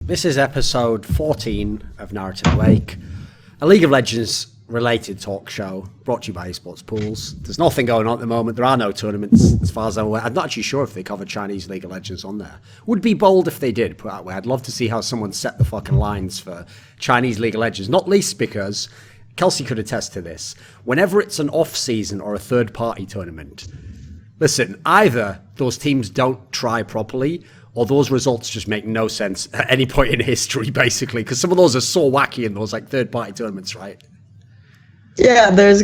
This is episode 14 of Narrative Awake, a League of Legends related talk show brought to you by Esports Pools. There's nothing going on at the moment. There are no tournaments as far as I'm aware. I'm not actually sure if they cover Chinese League of Legends on there. Would be bold if they did, put it that way. I'd love to see how someone set the fucking lines for Chinese League of Legends, not least because Kelsey could attest to this. Whenever it's an off-season or a third-party tournament, listen, either those teams don't try properly or those results just make no sense at any point in history, basically, because some of those are so wacky in those like third-party tournaments, right? Yeah, there's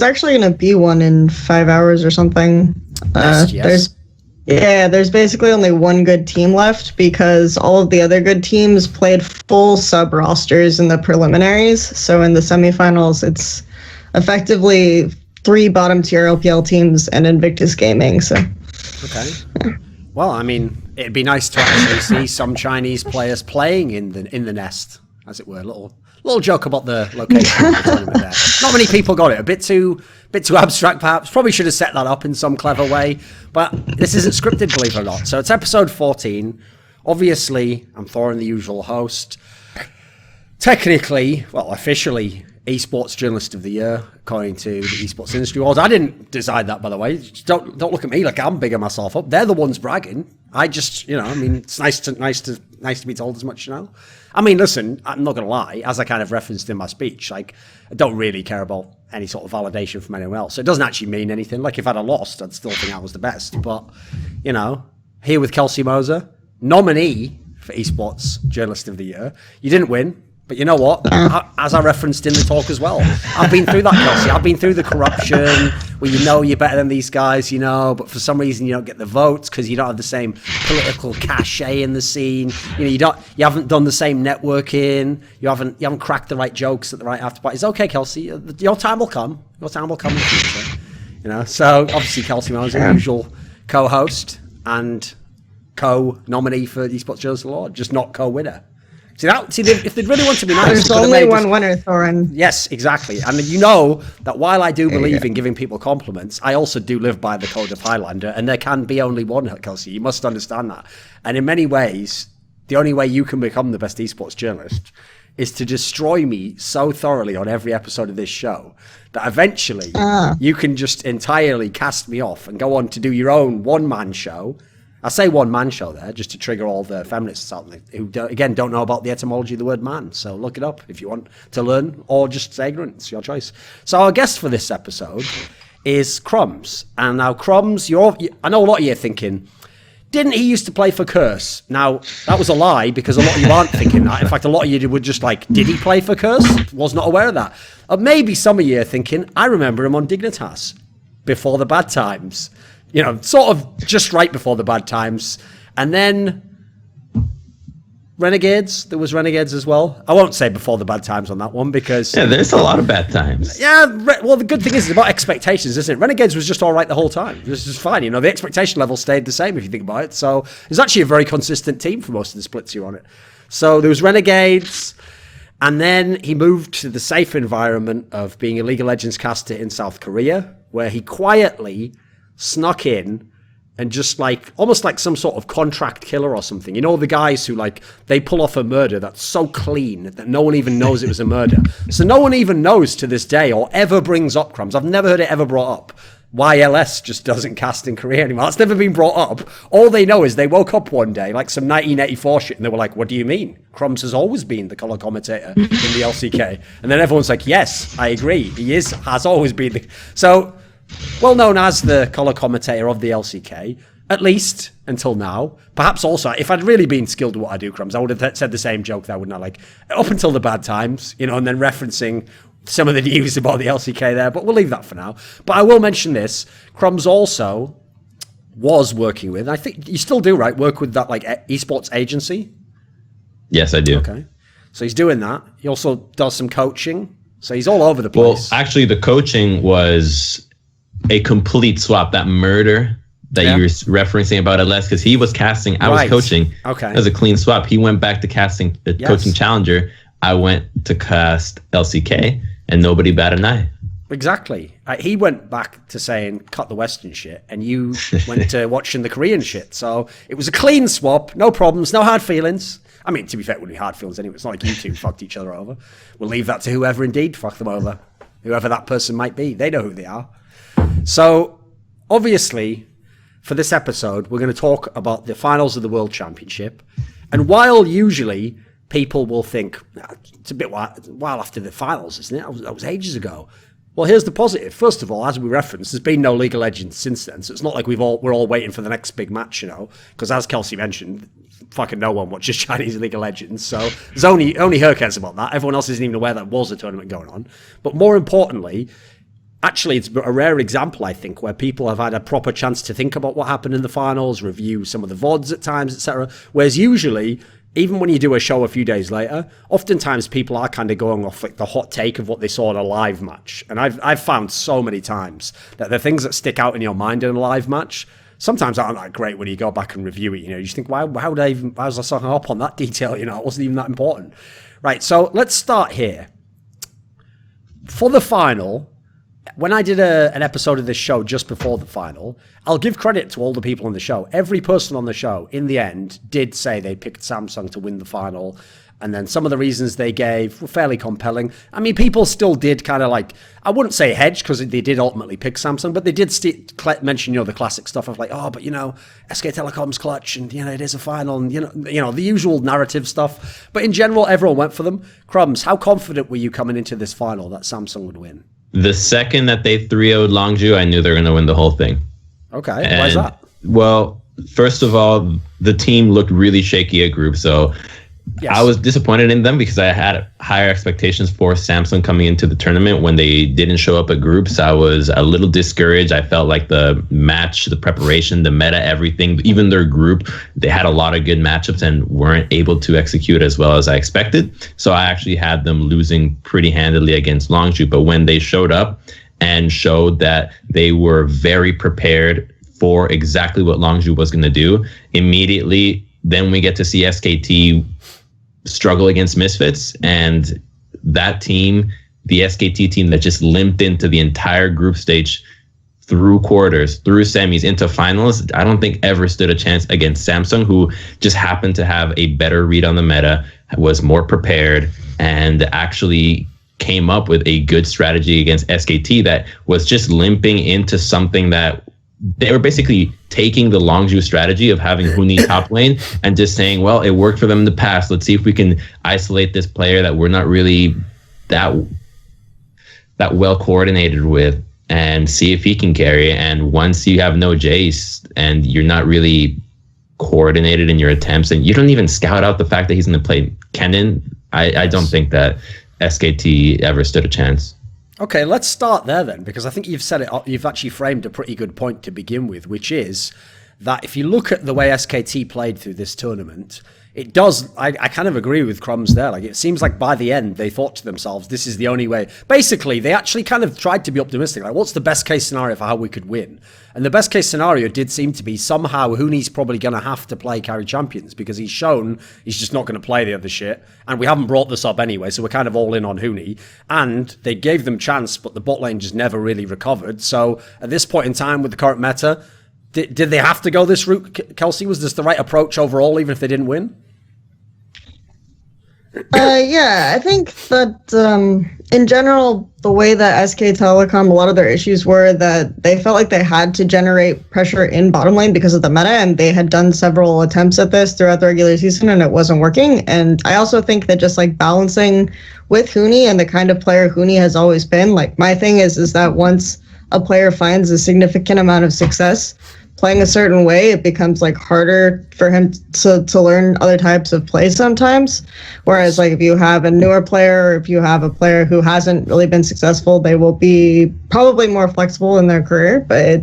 actually gonna be one in 5 hours or something. Yes. There's basically only one good team left because all of the other good teams played full sub rosters in the preliminaries. So in the semifinals, it's effectively 3 bottom tier LPL teams and Invictus Gaming. So okay. Well, I mean, it'd be nice to actually see some Chinese players playing in the nest, as it were. Little joke about the location of the tournament there. Not many people got it. A bit too abstract, perhaps. Probably should have set that up in some clever way. But this isn't scripted, believe it or not. So it's episode 14. Obviously, I'm Thorin, the usual host. Technically, well, officially, Esports Journalist of the Year, according to the Esports Industry Awards. I didn't decide that, by the way. Don't look at me like I'm bigging myself up. They're the ones bragging. I just, it's nice to be told as much, I mean, listen, I'm not going to lie, as I kind of referenced in my speech, like, I don't really care about any sort of validation from anyone else. So it doesn't actually mean anything. Like, if I'd have lost, I'd still think I was the best. But, here with Kelsey Moser, nominee for Esports Journalist of the Year. You didn't win. But you know what? As I referenced in the talk as well, I've been through that, Kelsey. I've been through the corruption where you're better than these guys, but for some reason you don't get the votes because you don't have the same political cachet in the scene. You haven't done the same networking. You haven't cracked the right jokes at the right after party. It's okay, Kelsey. Your time will come. Your time will come in the future. So obviously Kelsey Moser, the usual co-host and co-nominee for the Esports Journalist Award, just not co-winner. See, if they'd really want to be nice... There's only one winner, Thorin. Yes, exactly. And you know that while I do believe in giving people compliments, I also do live by the code of Highlander, and there can be only one, Kelsey. You must understand that. And in many ways, the only way you can become the best esports journalist is to destroy me so thoroughly on every episode of this show that eventually you can just entirely cast me off and go on to do your own one-man show. I say one-man show there just to trigger all the feminists out there who, don't know about the etymology of the word man. So look it up if you want to learn, or just say ignorant. It's your choice. So our guest for this episode is Crumbz. And now Crumbz, I know a lot of you are thinking, didn't he used to play for Curse? Now, that was a lie because a lot of you aren't thinking that. In fact, a lot of you would just like, did he play for Curse? Was not aware of that. Maybe some of you are thinking, I remember him on Dignitas before the bad times. Sort of just right before the bad times. And then Renegades. There was Renegades as well. I won't say before the bad times on that one because... Yeah, there's a lot of bad times. Yeah, well, the good thing is it's about expectations, isn't it? Renegades was just all right the whole time. It was just fine. The expectation level stayed the same if you think about it. So it's actually a very consistent team for most of the splits you're on it. So there was Renegades. And then he moved to the safe environment of being a League of Legends caster in South Korea, where he quietly snuck in and just almost like some sort of contract killer or something. The guys who they pull off a murder that's so clean that no one even knows it was a murder. So no one even knows to this day or ever brings up Crumbz. I've never heard it ever brought up. Why LS just doesn't cast in Korea anymore. That's never been brought up. All they know is they woke up one day, like some 1984 shit, and they were like, what do you mean? Crumbz has always been the color commentator in the LCK. And then everyone's like, yes, I agree. He has always been the... So... well known as the color commentator of the LCK, at least until now. Perhaps also, if I'd really been skilled at what I do, Crumbz, I would have said the same joke there, wouldn't I? Up until the bad times, and then referencing some of the news about the LCK there, but we'll leave that for now. But I will mention this. Crumbz also was working with, I think you still do, right? Work with that esports agency? Yes, I do. Okay. So he's doing that. He also does some coaching. So he's all over the place. Well, actually, the coaching was a complete swap. That murder that you were referencing about LS, because he was casting, I was coaching. Okay. That was a clean swap. He went back to casting the coaching challenger. I went to cast LCK, and nobody batted an eye. Exactly. He went back to saying, cut the Western shit, and you went to watching the Korean shit. So it was a clean swap, no problems, no hard feelings. I mean, to be fair, it wouldn't be hard feelings anyway. It's not like you two fucked each other over. We'll leave that to whoever indeed fucked them over. Whoever that person might be. They know who they are. So, obviously, for this episode, we're going to talk about the finals of the World Championship. And while usually people will think, it's a bit while after the finals, isn't it? That was ages ago. Well, here's the positive. First of all, as we referenced, there's been no League of Legends since then, so it's not like we're all waiting for the next big match, you know. Because as Kelsey mentioned, fucking no one watches Chinese League of Legends, so there's only her cares about that. Everyone else isn't even aware that was a tournament going on. But more importantly, actually, it's a rare example, I think, where people have had a proper chance to think about what happened in the finals, review some of the VODs at times, etc. Whereas usually, even when you do a show a few days later, oftentimes people are kind of going off like the hot take of what they saw in a live match. And I've found so many times that the things that stick out in your mind in a live match sometimes aren't that great when you go back and review it. You know, you just think, why was I so hung up on that detail? You know, it wasn't even that important. Right, so let's start here. For the final, when I did an episode of this show just before the final, I'll give credit to all the people on the show. Every person on the show, in the end, did say they picked Samsung to win the final. And then some of the reasons they gave were fairly compelling. I mean, people still did kind of like, I wouldn't say hedge because they did ultimately pick Samsung, but they did mention, you know, the classic stuff of like, oh, but, you know, SK Telecom's clutch and, you know, it is a final and, you know, the usual narrative stuff. But in general, everyone went for them. Crumbz, how confident were you coming into this final that Samsung would win? The second that they 3-0'd Longju, I knew they were going to win the whole thing. Okay, why is that? Well, first of all, the team looked really shaky at group, so yes. I was disappointed in them because I had higher expectations for Samsung coming into the tournament. When they didn't show up at groups, I was a little discouraged. I felt like the match, the preparation, the meta, everything, even their group, they had a lot of good matchups and weren't able to execute as well as I expected. So I actually had them losing pretty handily against Longju. But when they showed up and showed that they were very prepared for exactly what Longju was going to do, immediately then we get to see SKT struggle against Misfits, and that team, the SKT team that just limped into the entire group stage through quarters, through semis, into finals, I don't think ever stood a chance against Samsung, who just happened to have a better read on the meta, was more prepared, and actually came up with a good strategy against SKT that was just limping into something that they were basically taking the Longju strategy of having Huni top lane and just saying, well, it worked for them in the past. Let's see if we can isolate this player that we're not really that well coordinated with and see if he can carry. And once you have no Jace and you're not really coordinated in your attempts and you don't even scout out the fact that he's going to play Kennen, I don't think that SKT ever stood a chance. Okay, let's start there then, because I think you've said it. You've actually framed a pretty good point to begin with, which is that if you look at the way SKT played through this tournament, it does. I kind of agree with Crumbz there. Like, it seems like by the end they thought to themselves, "This is the only way." Basically, they actually kind of tried to be optimistic. Like, what's the best case scenario for how we could win? And the best case scenario did seem to be somehow Huni's probably going to have to play carry champions because he's shown he's just not going to play the other shit. And we haven't brought this up anyway, so we're kind of all in on Huni. And they gave them chance, but the bot lane just never really recovered. So at this point in time with the current meta, did they have to go this route, Kelsey? Was this the right approach overall, even if they didn't win? Yeah, I think that in general, the way that SK Telecom, a lot of their issues were that they felt like they had to generate pressure in bottom lane because of the meta, and they had done several attempts at this throughout the regular season, and it wasn't working. And I also think that just like balancing with Huni and the kind of player Huni has always been, like my thing is that once a player finds a significant amount of success playing a certain way, it becomes like harder for him to learn other types of play sometimes. Whereas like if you have a newer player, or if you have a player who hasn't really been successful, they will be probably more flexible in their career. But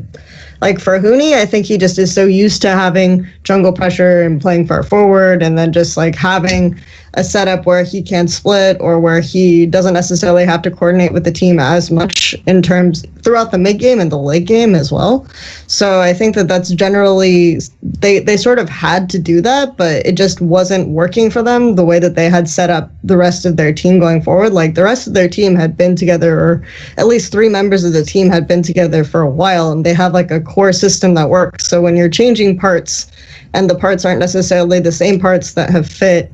like for Huni, I think he just is so used to having jungle pressure and playing far forward, and then just like having a setup where he can split or where he doesn't necessarily have to coordinate with the team as much in terms throughout the mid game and the late game as well. So I think that that's generally, they sort of had to do that, but it just wasn't working for them the way that they had set up the rest of their team going forward. Like the rest of their team had been together, or at least 3 members of the team had been together for a while, and they have like a core system that works. So when you're changing parts and the parts aren't necessarily the same parts that have fit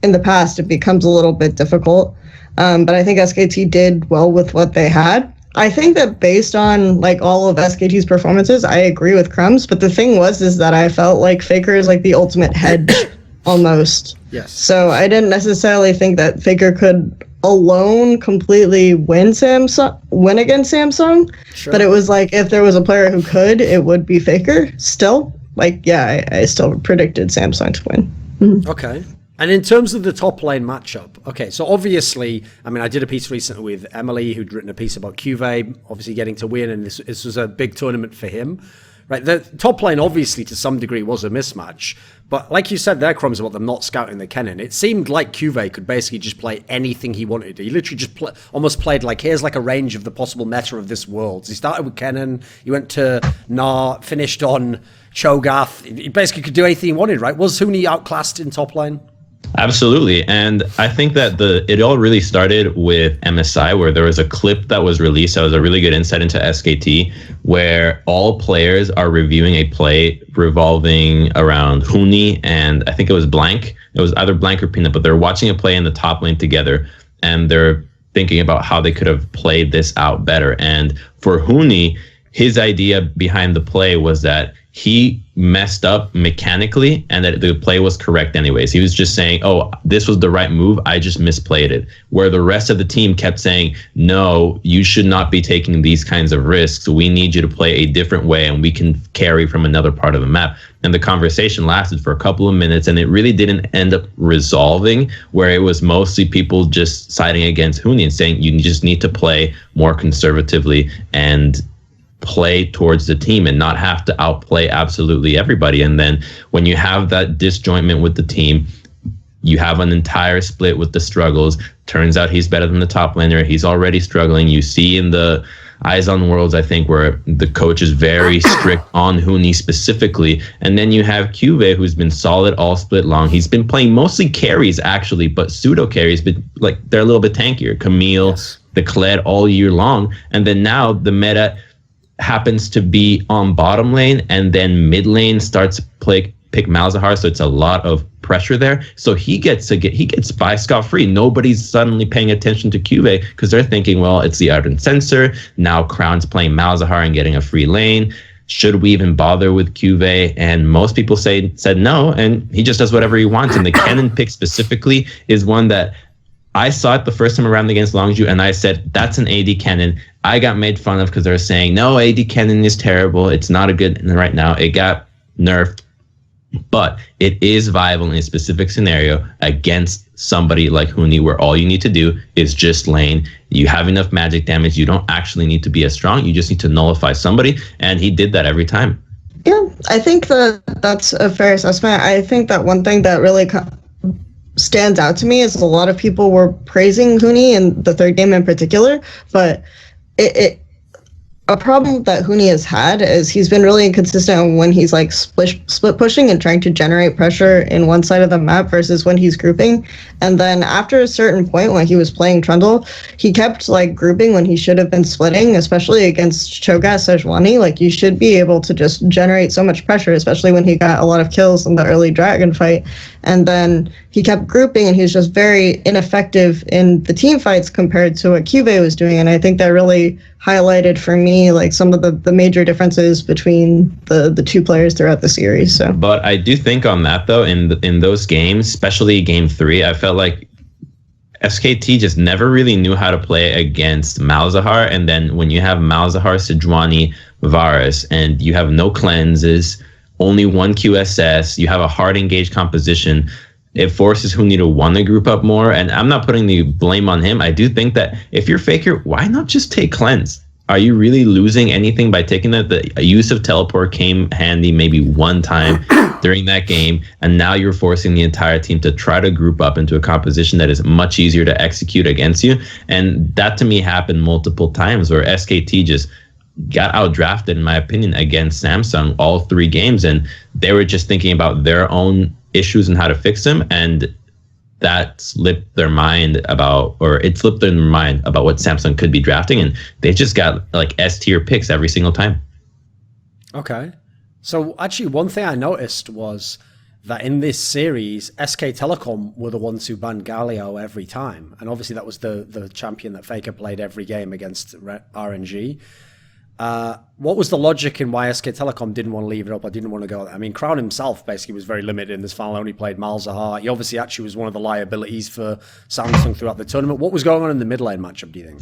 in the past, it becomes a little bit difficult. But I think SKT did well with what they had. I think that based on like all of SKT's performances, I agree with Crumbz. But the thing is that I felt like Faker is like the ultimate hedge almost. Yes. So I didn't necessarily think that Faker could alone completely win against Samsung. Sure. But it was like if there was a player who could, it would be Faker. Still, like I still predicted Samsung to win. Mm-hmm. Okay. And in terms of the top lane matchup, okay, so obviously, I mean, I did a piece recently with Emily, who'd written a piece about QV, obviously getting to win, and this was a big tournament for him, right? The top lane, obviously, to some degree, was a mismatch, but like you said there, Crumbz, about them not scouting the Kennen, it seemed like QV could basically just play anything he wanted. He literally just almost played like, here's like a range of the possible meta of this world. So he started with Kennen, he went to Gnar, finished on Cho'Gath. He basically could do anything he wanted, right? Was Huni outclassed in top lane? Absolutely. And I think that it all really started with MSI, where there was a clip that was released that was a really good insight into SKT, where all players are reviewing a play revolving around Huni and I think it was Blank. It was either Blank or Peanut, but they're watching a play in the top lane together and they're thinking about how they could have played this out better. And for Huni, his idea behind the play was that he messed up mechanically and that the play was correct anyways. He was just saying, oh, this was the right move, I just misplayed it. Where the rest of the team kept saying, no, you should not be taking these kinds of risks. We need you to play a different way and we can carry from another part of the map. And the conversation lasted for a couple of minutes and it really didn't end up resolving, where it was mostly people just siding against Huni and saying you just need to play more conservatively and play towards the team and not have to outplay absolutely everybody. And then when you have that disjointment with the team, you have an entire split with the struggles. Turns out he's better than the top laner. He's already struggling. You see in the Eyes on Worlds, I think, where the coach is very strict on Huni specifically. And then you have QV, who's been solid all split long. He's been playing mostly carries, actually, but pseudo carries, but like they're a little bit tankier. Camille, yes. The Kled all year long. And then now the meta happens to be on bottom lane, and then mid lane starts pick Malzahar, so it's a lot of pressure there. So he gets by scot-free. Nobody's suddenly paying attention to QV because they're thinking, well, it's the Ardent Censor. Now Crown's playing Malzahar and getting a free lane. Should we even bother with QV? And most people said no, and he just does whatever he wants. And the Kennen pick specifically is one that I saw it the first time around against Longzhu, and I said, that's an AD Kennen. I got made fun of because they were saying, no, AD Kennen is terrible. It's not a good right now. It got nerfed. But it is viable in a specific scenario against somebody like Huni, where all you need to do is just lane. You have enough magic damage. You don't actually need to be as strong. You just need to nullify somebody. And he did that every time. Yeah, I think that's a fair assessment. I think that one thing that really stands out to me is a lot of people were praising Huni in the third game in particular, but a problem that Huni has had is he's been really inconsistent when he's like split pushing and trying to generate pressure in one side of the map versus when he's grouping. And then after a certain point when he was playing Trundle, he kept like grouping when he should have been splitting, especially against Cho'Gath Sejuani. Like you should be able to just generate so much pressure, especially when he got a lot of kills in the early Dragon fight. And then he kept grouping and he was just very ineffective in the team fights compared to what QV was doing. And I think that really highlighted for me like some of the major differences between the two players throughout the series. So, but I do think on that though, in those games, especially game 3, I felt like SKT just never really knew how to play against Malzahar. And then when you have Malzahar, Sejuani, Varus, and you have no cleanses, only one QSS, you have a hard engaged composition, it forces Huni to want to group up more. And I'm not putting the blame on him. I do think that if you're Faker, why not just take cleanse? Are you really losing anything by taking that? The use of teleport came handy maybe one time during that game, and now you're forcing the entire team to try to group up into a composition that is much easier to execute against you. And that to me happened multiple times where SKT just got outdrafted, in my opinion, against Samsung all 3 games, and they were just thinking about their own issues and how to fix them, and that slipped their mind about what Samsung could be drafting, and they just got like S-tier picks every single time. Okay. So actually one thing I noticed was that in this series, SK Telecom were the ones who banned Galio every time. And obviously that was the champion that Faker played every game against RNG. What was the logic in why SK Telecom didn't want to leave it up or didn't want to go? I mean, Crown himself basically was very limited in this final, only played Malzahar. He obviously actually was one of the liabilities for Samsung throughout the tournament. What was going on in the mid lane matchup, do you think?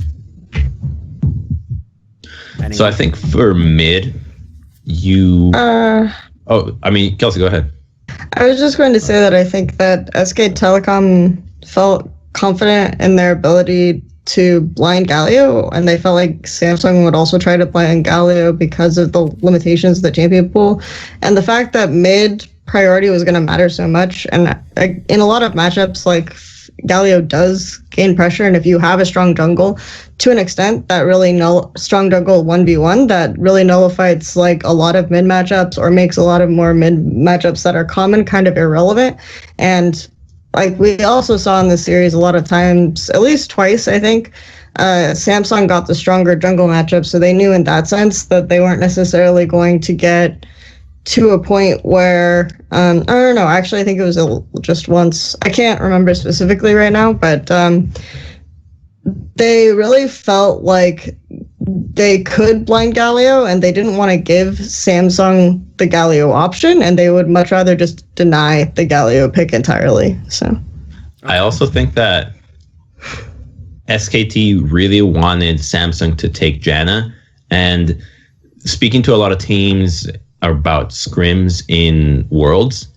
Anyway. So I think for mid, Kelsey, go ahead. I was just going to say that I think that SK Telecom felt confident in their ability to blind Galio, and they felt like Samsung would also try to blind Galio because of the limitations of the champion pool. And the fact that mid priority was going to matter so much, and in a lot of matchups, like Galio does gain pressure, and if you have a strong jungle, to an extent, that really strong jungle 1v1 that really nullifies like a lot of mid matchups or makes a lot of more mid matchups that are common kind of irrelevant. And like we also saw in this series a lot of times, at least twice, I think, Samsung got the stronger jungle matchup, so they knew in that sense that they weren't necessarily going to get to a point where, I don't know, actually I think it was just once, I can't remember specifically right now, but they really felt like they could blind Galio and they didn't want to give Samsung the Galio option, and they would much rather just deny the Galio pick entirely. So I also think that SKT really wanted Samsung to take Janna, and speaking to a lot of teams about scrims in Worlds,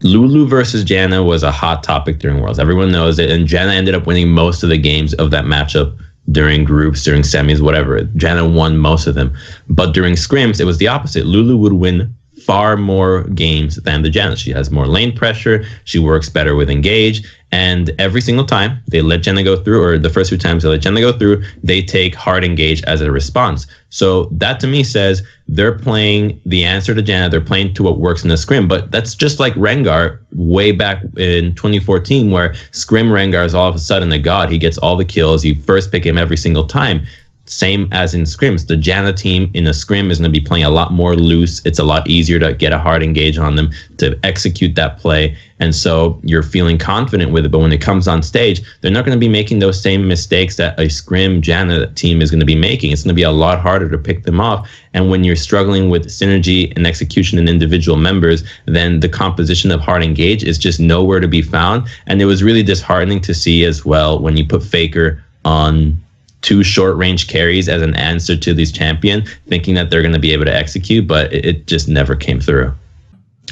Lulu versus Janna was a hot topic during Worlds. Everyone knows it, and Janna ended up winning most of the games of that matchup during groups, during semis, whatever. Janna won most of them. But during scrims, it was the opposite. Lulu would win far more games than the Janna. She has more lane pressure, she works better with engage, and every single time they let Janna go through, or the first few times they let Janna go through, they take hard engage as a response. So that to me says they're playing the answer to Janna, they're playing to what works in the scrim. But that's just like Rengar way back in 2014, where scrim Rengar is all of a sudden a god. He gets all the kills, you first pick him every single time. Same as in scrims. The Janna team in a scrim is going to be playing a lot more loose. It's a lot easier to get a hard engage on them, to execute that play. And so you're feeling confident with it. But when it comes on stage, they're not going to be making those same mistakes that a scrim Janna team is going to be making. It's going to be a lot harder to pick them off. And when you're struggling with synergy and execution in individual members, then the composition of hard engage is just nowhere to be found. And it was really disheartening to see as well when you put Faker on 2 short range carries as an answer to this champion, thinking that they're going to be able to execute, but it just never came through.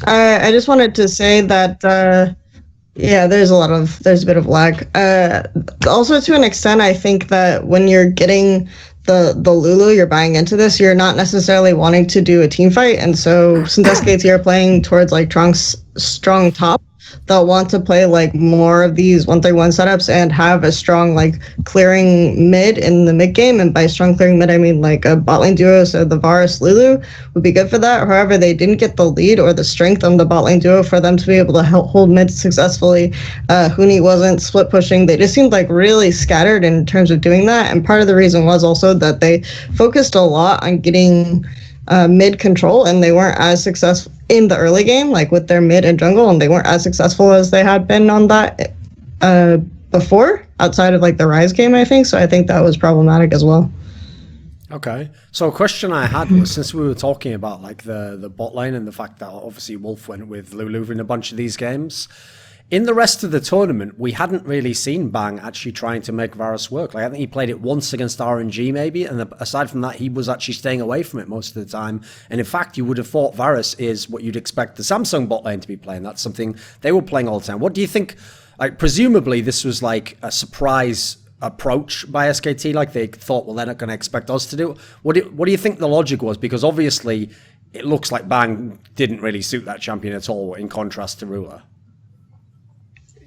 I just wanted to say that, there's a bit of lag. Also, to an extent, I think that when you're getting the Lulu, you're buying into this, you're not necessarily wanting to do a team fight. And so since SKT are playing towards like Trunks' strong top, they'll want to play like more of these 1-3-1 setups and have a strong like clearing mid in the mid game. And by strong clearing mid, I mean like a bot lane duo, so the Varus Lulu would be good for that. However, they didn't get the lead or the strength on the bot lane duo for them to be able to hold mid successfully. Huni wasn't split pushing. They just seemed like really scattered in terms of doing that. And part of the reason was also that they focused a lot on getting mid control, and they weren't as successful in the early game, like with their mid and jungle, and they weren't as successful as they had been on that before, outside of like the Rise game, I think. So I think that was problematic as well. Okay, so a question I had was, since we were talking about like the bot lane and the fact that obviously Wolf went with Lulu in a bunch of these games, in the rest of the tournament, we hadn't really seen Bang actually trying to make Varus work. Like I think he played it once against RNG maybe, and aside from that, he was actually staying away from it most of the time. And in fact, you would have thought Varus is what you'd expect the Samsung bot lane to be playing. That's something they were playing all the time. What do you think? Like presumably this was like a surprise approach by SKT. Like they thought, well, they're not going to expect us to do it. What do you think the logic was? Because obviously, it looks like Bang didn't really suit that champion at all, in contrast to Ruler.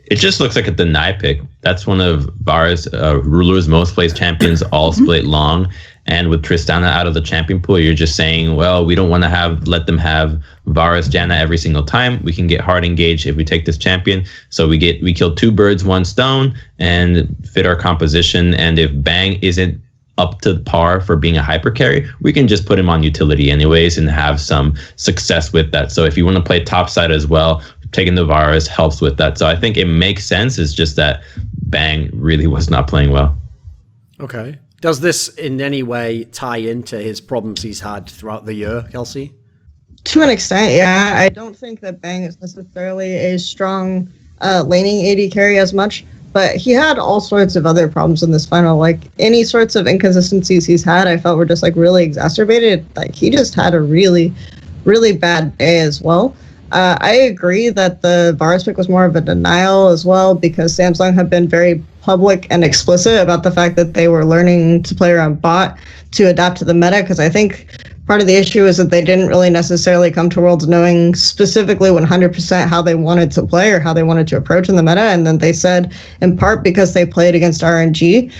It just looks like a deny pick. That's one of Varus, Ruler's most played champions, all split long. And with Tristana out of the champion pool, you're just saying, well, we don't want to let them have Varus, Janna every single time. We can get hard engaged if we take this champion. So we kill 2 birds, 1 stone, and fit our composition. And if Bang isn't up to par for being a hyper carry, we can just put him on utility anyways and have some success with that. So if you want to play top side as well, taking the virus helps with that. So I think it makes sense. It's just that Bang really was not playing well. Okay. Does this in any way tie into his problems he's had throughout the year, Kelsey? To an extent, yeah. I don't think that Bang is necessarily a strong laning AD carry as much, but he had all sorts of other problems in this final. Like, any sorts of inconsistencies he's had, I felt were just like really exacerbated. Like, he just had a really, really bad day as well. I agree that the Varus pick was more of a denial as well, because Samsung have been very public and explicit about the fact that they were learning to play around bot to adapt to the meta, because I think part of the issue is that they didn't really necessarily come to Worlds knowing specifically 100% how they wanted to play or how they wanted to approach in the meta. And then they said, in part because they played against RNG,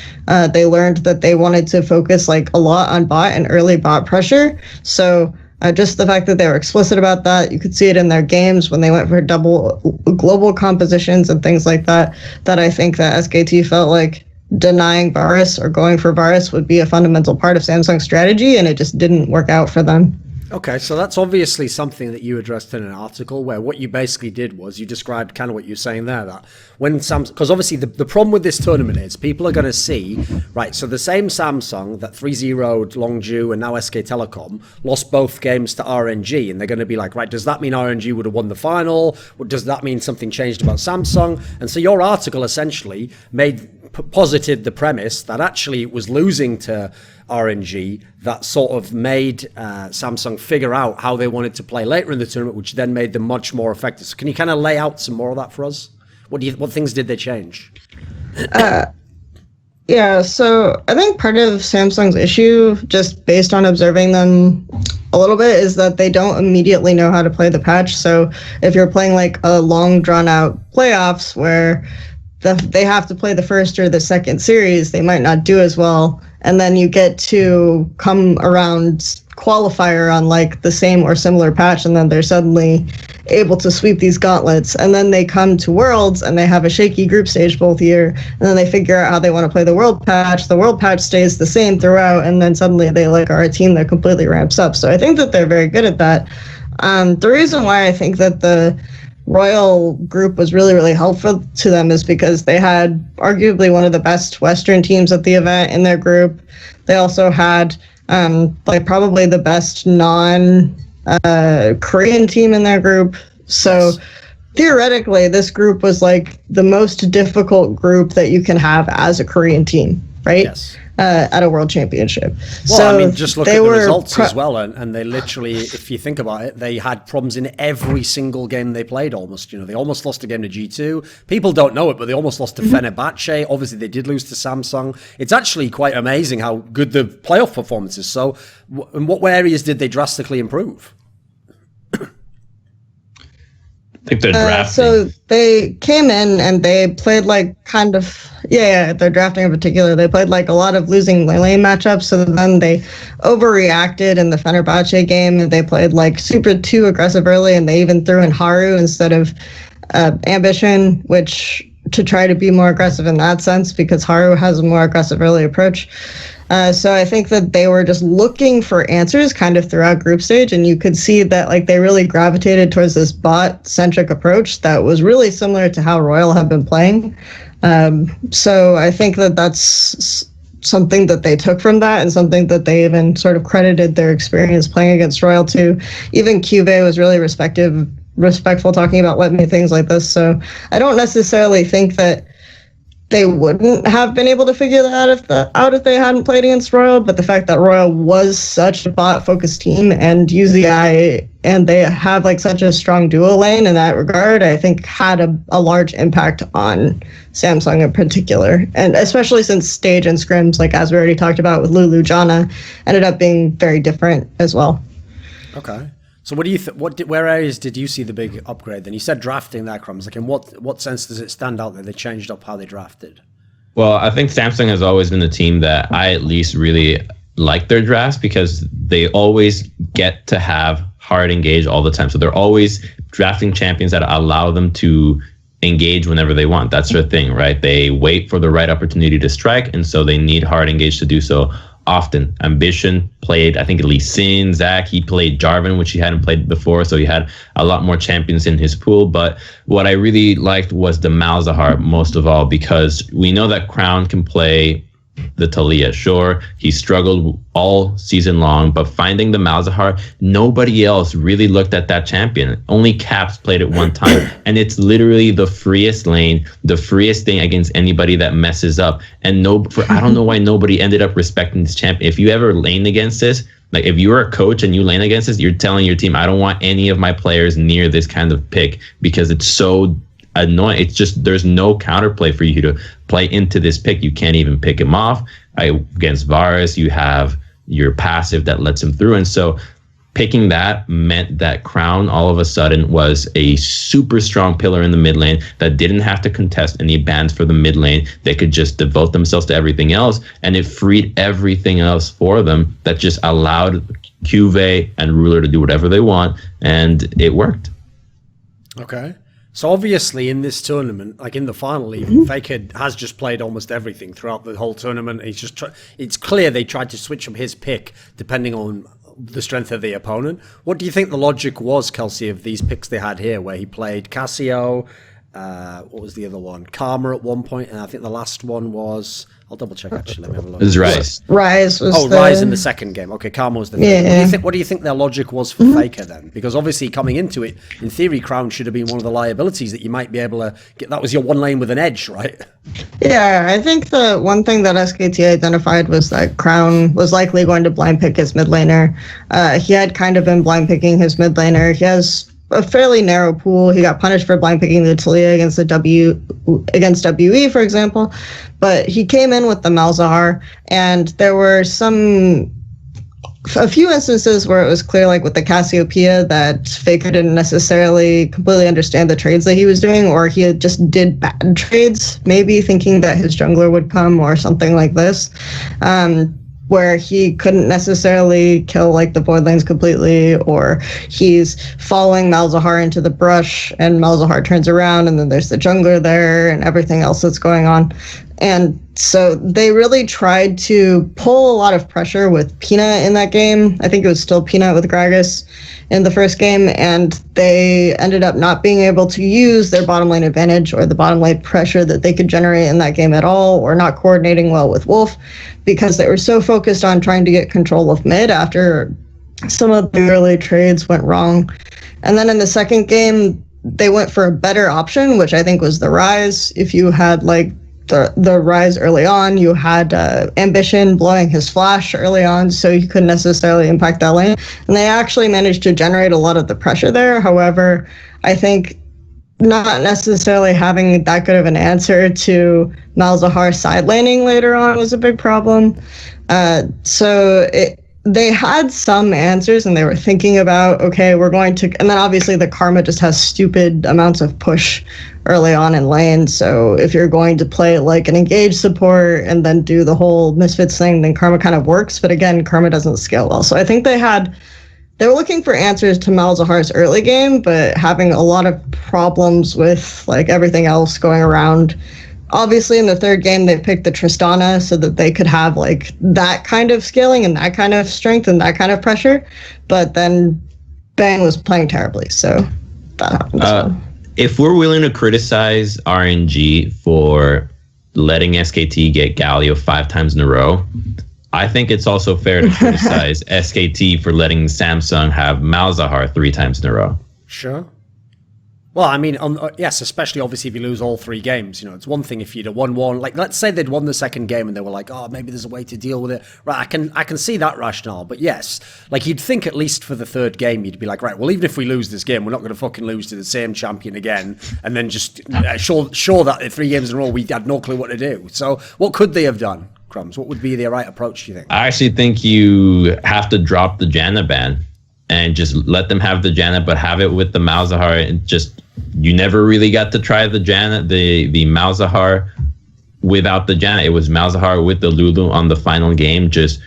they learned that they wanted to focus like a lot on bot and early bot pressure. So just the fact that they were explicit about that, you could see it in their games when they went for double global compositions and things like that, that I think that SKT felt like denying Varus or going for Varus would be a fundamental part of Samsung's strategy, and it just didn't work out for them. Okay, so that's obviously something that you addressed in an article where what you basically did was you described kind of what you're saying there, that when Samsung, because obviously the problem with this tournament is people are going to see, right, so the same Samsung that 3-0'd Longju and now SK Telecom lost both games to RNG, and they're going to be like, right, does that mean RNG would have won the final? Or does that mean something changed about Samsung? And so your article essentially posited the premise that actually it was losing to RNG that sort of made Samsung figure out how they wanted to play later in the tournament, which then made them much more effective. So can you kind of lay out some more of that for us? What things did they change? Yeah, so I think part of Samsung's issue, just based on observing them a little bit, is that they don't immediately know how to play the patch. So if you're playing like a long drawn out playoffs where they have to play the first or the second series, they might not do as well. And then you get to come around qualifier on like the same or similar patch, and then they're suddenly able to sweep these gauntlets. And then they come to Worlds and they have a shaky group stage both year, and then they figure out how they want to play the World patch. The World patch stays the same throughout, and then suddenly they like are a team that completely ramps up. So I think that they're very good at that. The reason why I think that the Royal group was really, really helpful to them is because they had arguably one of the best Western teams at the event in their group. They also had like probably the best non-Korean team in their group. So theoretically, this group was like the most difficult group that you can have as a Korean team, right? Yes. At a world championship. Well, so I mean, just look at the results as well, and they literally, if you think about it, they had problems in every single game they played almost. You know, they almost lost a game to G2. People don't know it, but they almost lost to Fenerbahce. Obviously, they did lose to Samsung. It's actually quite amazing how good the playoff performance is. So, in what areas did they drastically improve? I think they're drafting. So they came in and they played like kind of, they're drafting in particular. They played like a lot of losing lane matchups. So then they overreacted in the Fenerbahce game, and they played like super too aggressive early, and they even threw in Haru instead of Ambition, which to try to be more aggressive in that sense, because Haru has a more aggressive early approach. So I think that they were just looking for answers kind of throughout group stage, and you could see that like they really gravitated towards this bot-centric approach that was really similar to how Royal have been playing. So I think that that's something that they took from that, and something that they even sort of credited their experience playing against Royal to. Even Cube was really respectful talking about let me things like this. So I don't necessarily think that they wouldn't have been able to figure that out if they hadn't played against Royal, but the fact that Royal was such a bot-focused team and UZI, and they have like such a strong duo lane in that regard, I think had a large impact on Samsung in particular, and especially since Stage and Scrims, like as we already talked about with Lulu Jana, ended up being very different as well. Okay. So what do you where areas did you see the big upgrade? Then you said drafting there, Crumbz. Like in what sense does it stand out that they changed up how they drafted? Well, I think Samsung has always been the team that I at least really like their drafts, because they always get to have hard engage all the time. So they're always drafting champions that allow them to engage whenever they want. That's their thing, right? They wait for the right opportunity to strike, and so they need hard engage to do so often. Ambition played, I think, Lee Sin, Zach. He played Jarvan, which he hadn't played before, so he had a lot more champions in his pool. But what I really liked was the Malzahar most of all, because we know that Crown can play the Talia. Sure, he struggled all season long, but finding the Malzahar, nobody else really looked at that champion. Only Caps played it one time, and it's literally the freest lane, the freest thing against anybody that messes up. And I don't know why nobody ended up respecting this champion. If you ever lane against this, like if you're a coach and you lane against this, you're telling your team, I don't want any of my players near this kind of pick because it's so annoying. It's just, there's no counterplay for you to play into this pick. You can't even pick him off. Against Varus, you have your passive that lets him through. And so picking that meant that Crown all of a sudden was a super strong pillar in the mid lane that didn't have to contest any bans for the mid lane. They could just devote themselves to everything else, and it freed everything else for them that just allowed Cuvée and Ruler to do whatever they want, and it worked. Okay. So obviously in this tournament, like in the final even, Faker has just played almost everything throughout the whole tournament. He's just it's clear they tried to switch up his pick depending on the strength of the opponent. What do you think the logic was, Kelsey, of these picks they had here, where he played Cassio, what was the other one? Karma at one point, and I think the last one was... I'll double check actually. Let me have a look. It was Rise. Rise was Rise in the second game. Okay, Karma was the third. What do you think their logic was for Faker then? Because obviously coming into it, in theory, Crown should have been one of the liabilities that you might be able to get. That was your one lane with an edge, right? Yeah, I think the one thing that SKT identified was that Crown was likely going to blind pick his mid laner. He had kind of been blind picking his mid laner. He has a fairly narrow pool. He got punished for blind picking the Talia against WE, for example. But he came in with the Malzahar, and there were a few instances where it was clear, like with the Cassiopeia, that Faker didn't necessarily completely understand the trades that he was doing, or he just did bad trades, maybe thinking that his jungler would come or something like this. Where he couldn't necessarily kill like the void lanes completely, or he's following Malzahar into the brush and Malzahar turns around and then there's the jungler there and everything else that's going on. And so they really tried to pull a lot of pressure with Peanut in that game. I think it was still Peanut with Gragas in the first game, and they ended up not being able to use their bottom lane advantage or the bottom lane pressure that they could generate in that game at all, or not coordinating well with Wolf, because they were so focused on trying to get control of mid after some of the early trades went wrong. And then in the second game, they went for a better option, which I think was the Rise. If you had like the Rise early on, you had Ambition blowing his flash early on, so you couldn't necessarily impact that lane. And they actually managed to generate a lot of the pressure there. However, I think not necessarily having that good of an answer to Malzahar side laning later on was a big problem. They had some answers, and they were thinking about, okay, we're going to, and then obviously the Karma just has stupid amounts of push early on in lane. So if you're going to play like an engage support and then do the whole Misfits thing, then Karma kind of works. But again, Karma doesn't scale well. So I think they were looking for answers to Malzahar's early game, but having a lot of problems with like everything else going around. Obviously, in the third game, they picked the Tristana so that they could have like that kind of scaling and that kind of strength and that kind of pressure. But then Bang was playing terribly, so that happened. If we're willing to criticize RNG for letting SKT get Galio 5 times in a row, I think it's also fair to criticize SKT for letting Samsung have Malzahar 3 times in a row. Sure. Well, I mean, yes, especially obviously if you lose all 3 games. You know, it's one thing if you'd have won one. Like, let's say they'd won the second game and they were like, oh, maybe there's a way to deal with it. Right, I can see that rationale. But yes, like you'd think at least for the third game, you'd be like, right, well, even if we lose this game, we're not going to fucking lose to the same champion again. And then just sure that in 3 games in a row, we had no clue what to do. So what could they have done, Crumbz? What would be the right approach, do you think? I actually think you have to drop the Janna ban and just let them have the Janna, but have it with the Malzahar. And just, you never really got to try the Janna, the Malzahar without the Janna. It was Malzahar with the Lulu on the final game. Just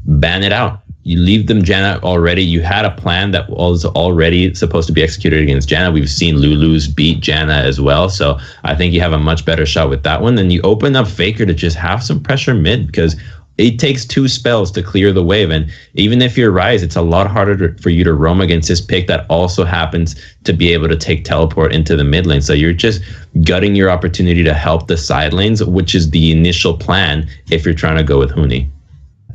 ban it out. You leave them Janna already. You had a plan that was already supposed to be executed against Janna. We've seen Lulus beat Janna as well. So I think you have a much better shot with that one. Then you open up Faker to just have some pressure mid, because it takes 2 spells to clear the wave. And even if you're Ryze, it's a lot harder for you to roam against this pick that also happens to be able to take teleport into the mid lane. So you're just gutting your opportunity to help the side lanes, which is the initial plan if you're trying to go with Huni.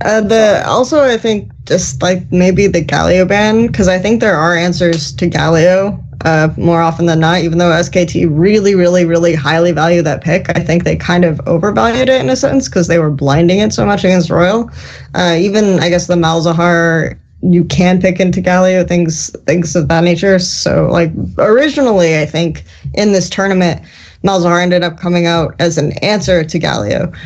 Also, I think just like maybe the Galio ban, because I think there are answers to Galio more often than not, even though SKT really, really, really highly value that pick. I think they kind of overvalued it in a sense because they were blinding it so much against Royal. Even, I guess, the Malzahar, you can pick into Galio, things of that nature. So, like, originally, I think in this tournament, Malzahar ended up coming out as an answer to Galio.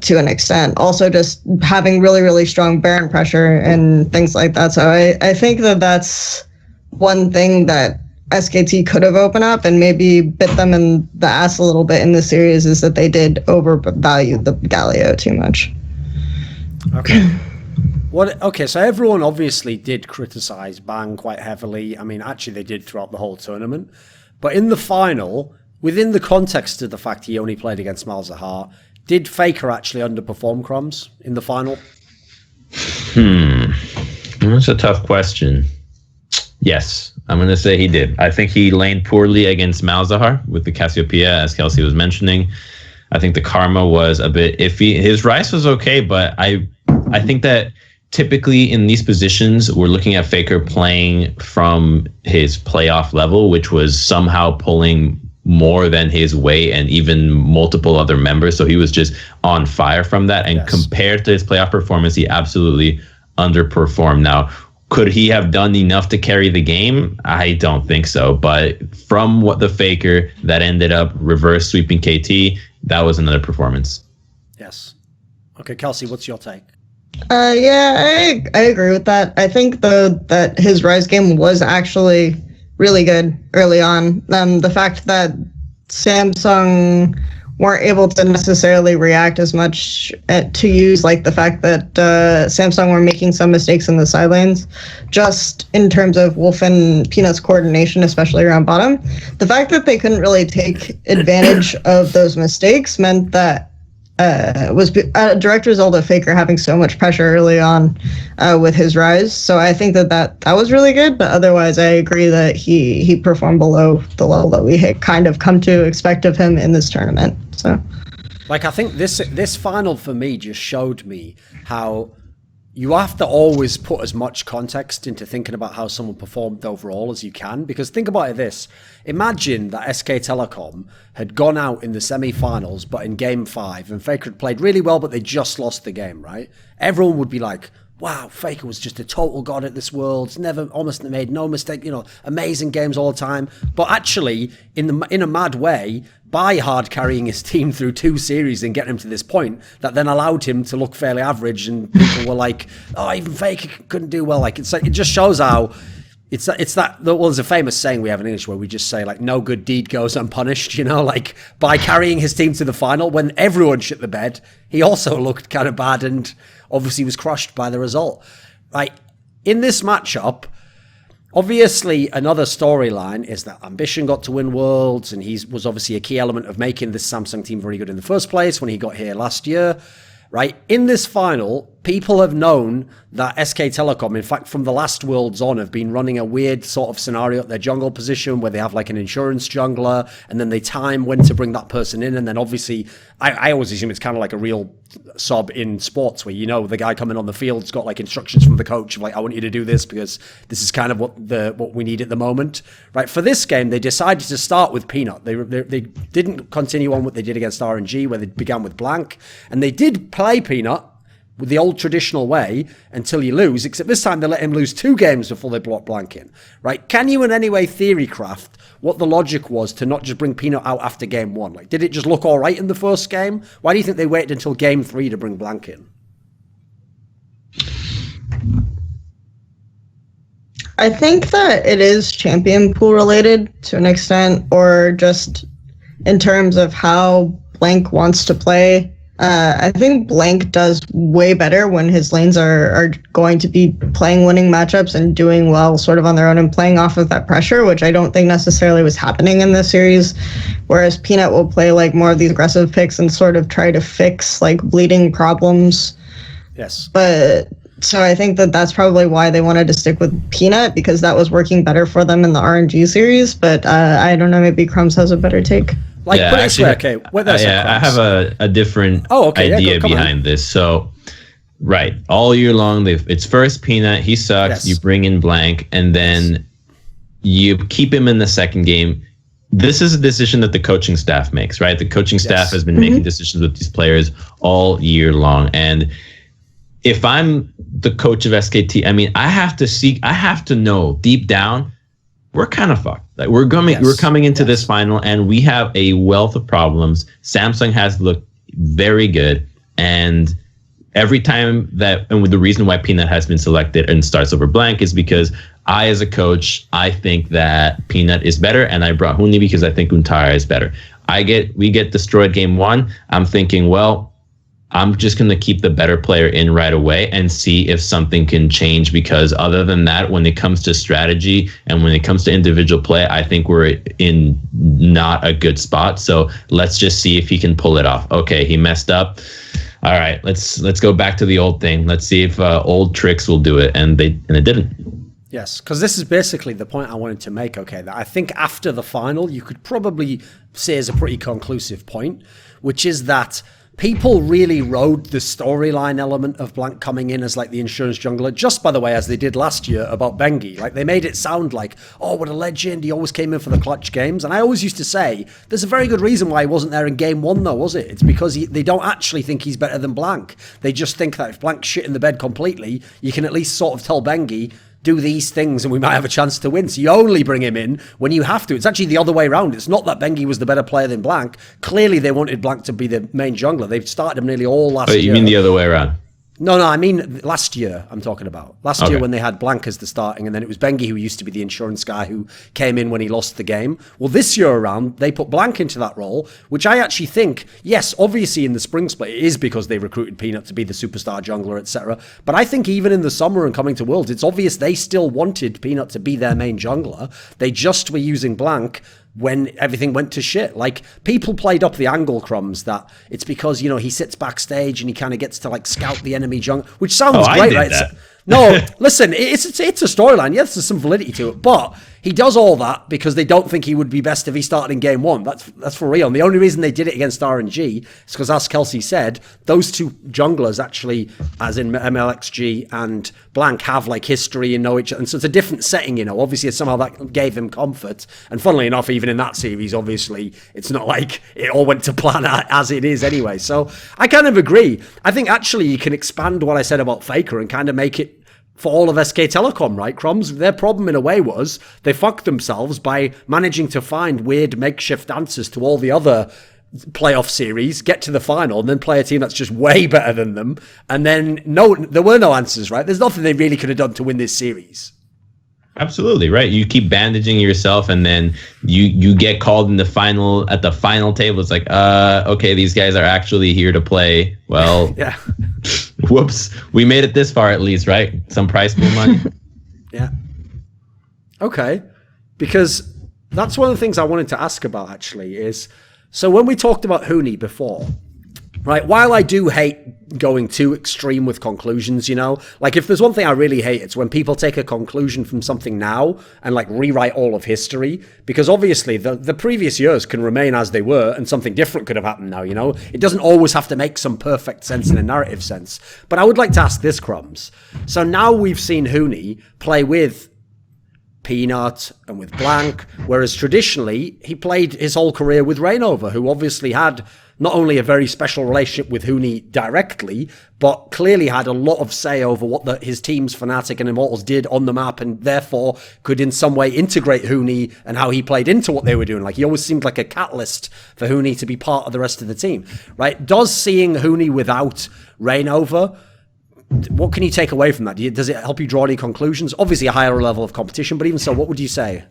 To an extent, also just having really, really strong Baron pressure and things like that. So I think that's one thing that SKT could have opened up and maybe bit them in the ass a little bit in the series, is that they did overvalue the Galio too much. Okay. So everyone obviously did criticize Bang quite heavily. I mean, actually they did throughout the whole tournament. But in the final, within the context of the fact he only played against Malzahar, did Faker actually underperform Crumbz in the final? That's a tough question. Yes, I'm going to say he did. I think he laned poorly against Malzahar with the Cassiopeia, as Kelsey was mentioning. I think the karma was a bit iffy. His Ryze was okay, but I think that typically in these positions, we're looking at Faker playing from his playoff level, which was somehow pulling more than his weight and even multiple other members. So he was just on fire from that. And compared to his playoff performance, he absolutely underperformed. Now, could he have done enough to carry the game? I don't think so. But from what the Faker that ended up reverse sweeping KT, that was another performance. Yes. Okay, Kelsey, what's your take? Yeah, I agree with that. I think though that his Ryze game was actually really good early on. The fact that Samsung weren't able to necessarily react as much to use, like the fact that Samsung were making some mistakes in the side lanes, just in terms of Wolf and Peanut's coordination, especially around bottom. The fact that they couldn't really take advantage of those mistakes meant that was a direct result of Faker having so much pressure early on with his Ryze. So I think that was really good, but otherwise I agree that he performed below the level that we had kind of come to expect of him in this tournament. So, like, I think this final for me just showed me how you have to always put as much context into thinking about how someone performed overall as you can. Because think about it this. Imagine that SK Telecom had gone out in the semi-finals, but in game 5, and Faker had played really well, but they just lost the game, right? Everyone would be like, wow, Faker was just a total god at this Worlds, almost made no mistake, amazing games all the time. But actually, in a mad way, by hard carrying his team through 2 series and getting him to this point, that then allowed him to look fairly average, and people were like, oh, even Faker couldn't do well. Like, it's like, it just shows how it's that, well, there's a famous saying we have in English where we just say, like, no good deed goes unpunished, like, by carrying his team to the final when everyone shit the bed, he also looked kind of bad and obviously was crushed by the result. Like, in this matchup, obviously another storyline is that Ambition got to win Worlds, and he was obviously a key element of making this Samsung team very good in the first place when he got here last year, right? In this final, people have known that SK Telecom, in fact, from the last Worlds on, have been running a weird sort of scenario at their jungle position where they have like an insurance jungler, and then they time when to bring that person in. And then obviously, I always assume it's kind of like a real sub in sports where, the guy coming on the field's got like instructions from the coach of like, I want you to do this because this is kind of what we need at the moment, right? For this game, they decided to start with Peanut. They didn't continue on what they did against RNG, where they began with Blank, and they did play Peanut with the old traditional way until you lose, except this time they let him lose 2 games before they brought Blank in, right? Can you in any way theory craft what the logic was to not just bring Peanut out after game 1? Like, did it just look all right in the first game? Why do you think they waited until game 3 to bring Blank in? I think that it is champion pool related to an extent, or just in terms of how Blank wants to play. I think Blank does way better when his lanes are going to be playing winning matchups and doing well sort of on their own and playing off of that pressure, which I don't think necessarily was happening in this series. Whereas Peanut will play like more of these aggressive picks and sort of try to fix like bleeding problems Yes. But so I think that that's probably why they wanted to stick with Peanut, because that was working better for them in the RNG series. But I don't know, maybe Crumbz has a better take. Like, put it this way, okay. I have a different idea behind this. So, right, all year long, it's first Peanut, he sucks, yes. You bring in Blank, and then you keep him in the second game. This is a decision that the coaching staff makes, right? The coaching staff has been making decisions with these players all year long. And if I'm the coach of SKT, I mean, I have to know deep down, we're kind of fucked. Like we're coming into this final and we have a wealth of problems. Samsung has looked very good. And every time and the reason why Peanut has been selected and starts over Blank is because I, as a coach, I think that Peanut is better, and I brought Huni because I think Untara is better. We get destroyed game one. I'm thinking, well, I'm just going to keep the better player in right away and see if something can change, because other than that, when it comes to strategy and when it comes to individual play, I think we're in not a good spot. So let's just see if he can pull it off. Okay, he messed up. All right, let's go back to the old thing. Let's see if old tricks will do it, and it didn't. Yes, because this is basically the point I wanted to make, okay, that I think after the final, you could probably say is a pretty conclusive point, which is that people really rode the storyline element of Blank coming in as like the insurance jungler, just by the way, as they did last year about Bengi. Like they made it sound like, oh, what a legend. He always came in for the clutch games. And I always used to say, there's a very good reason why he wasn't there in game one though, was it? It's because they don't actually think he's better than Blank. They just think that if Blank's shit in the bed completely, you can at least sort of tell Bengi, do these things and we might have a chance to win. So you only bring him in when you have to. It's actually the other way around. It's not that Bengi was the better player than Blank. Clearly they wanted Blank to be the main jungler. They've started him nearly all last year. But you mean the other way around? No, I mean last year I'm talking about. Last year when they had Blank as the starting, and then it was Bengi who used to be the insurance guy who came in when he lost the game. Well, this year around, they put Blank into that role, which I actually think, yes, obviously in the spring split, it is because they recruited Peanut to be the superstar jungler, etc. But I think even in the summer and coming to Worlds, it's obvious they still wanted Peanut to be their main jungler. They just were using Blank when everything went to shit. Like, people played up the angle, Crumbz, that it's because, you know, he sits backstage and he kind of gets to, like, scout the enemy jungle, which sounds great, right? No, listen, it's a storyline. Yes, there's some validity to it, but he does all that because they don't think he would be best if he started in game one. That's for real. And the only reason they did it against RNG is because, as Kelsey said, those two junglers actually, as in MLXG and Blank, have like history and know each other. And so it's a different setting, you know. Obviously, somehow that gave him comfort. And funnily enough, even in that series, obviously, it's not like it all went to plan as it is anyway. So I kind of agree. I think actually you can expand what I said about Faker and kind of make it for all of SK Telecom, right, Crumbz? Their problem in a way was they fucked themselves by managing to find weird makeshift answers to all the other playoff series, get to the final, and then play a team that's just way better than them. And then there were no answers, right? There's nothing they really could have done to win this series. Absolutely, right. You keep bandaging yourself, and then you get called in the final at the final table. It's like, okay, these guys are actually here to play. Well, yeah. Whoops. We made it this far at least, right? Some prize pool money. Yeah. Okay. Because that's one of the things I wanted to ask about actually is, so when we talked about Huni before, right, while I do hate going too extreme with conclusions, you know, like if there's one thing I really hate, it's when people take a conclusion from something now and like rewrite all of history, because obviously the previous years can remain as they were and something different could have happened now, you know. It doesn't always have to make some perfect sense in a narrative sense. But I would like to ask this, Crumbz. So now we've seen Huni play with Peanut and with Blank, whereas traditionally he played his whole career with Rainover, who obviously had not only a very special relationship with Huni directly, but clearly had a lot of say over what his teams, Fnatic and Immortals, did on the map, and therefore could in some way integrate Huni and how he played into what they were doing. Like, he always seemed like a catalyst for Huni to be part of the rest of the team, right? Does seeing Huni without Rainover, what can you take away from that? Does it help you draw any conclusions? Obviously a higher level of competition, but even so, what would you say?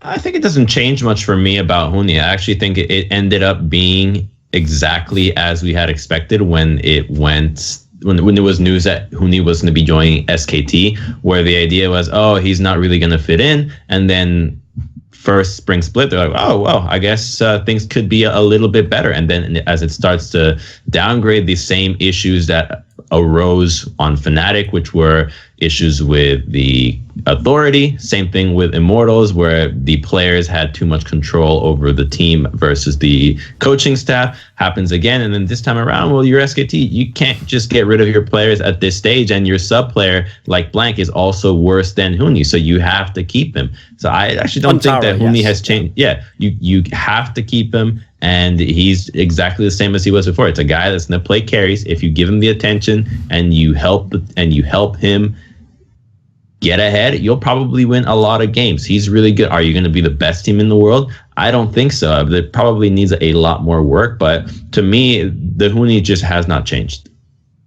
I think it doesn't change much for me about Huni. I actually think it ended up being exactly as we had expected when there was news that Huni was going to be joining SKT, where the idea was, oh, he's not really going to fit in. And then first spring split, they're like, oh, well, I guess things could be a little bit better. And then as it starts to downgrade, the same issues that arose on Fnatic, which were issues with the authority. Same thing with Immortals, where the players had too much control over the team versus the coaching staff. Happens again. And then this time around, well, you're SKT. You can't just get rid of your players at this stage. And your sub player, like Blank, is also worse than Huni. So you have to keep him. So I actually don't think that Huni has changed. Yeah, you have to keep him. And he's exactly the same as he was before. It's a guy that's going to play carries. If you give him the attention and you help him get ahead, you'll probably win a lot of games. He's really good. Are you going to be the best team in the world? I don't think so. It probably needs a lot more work. But to me, the Huni just has not changed.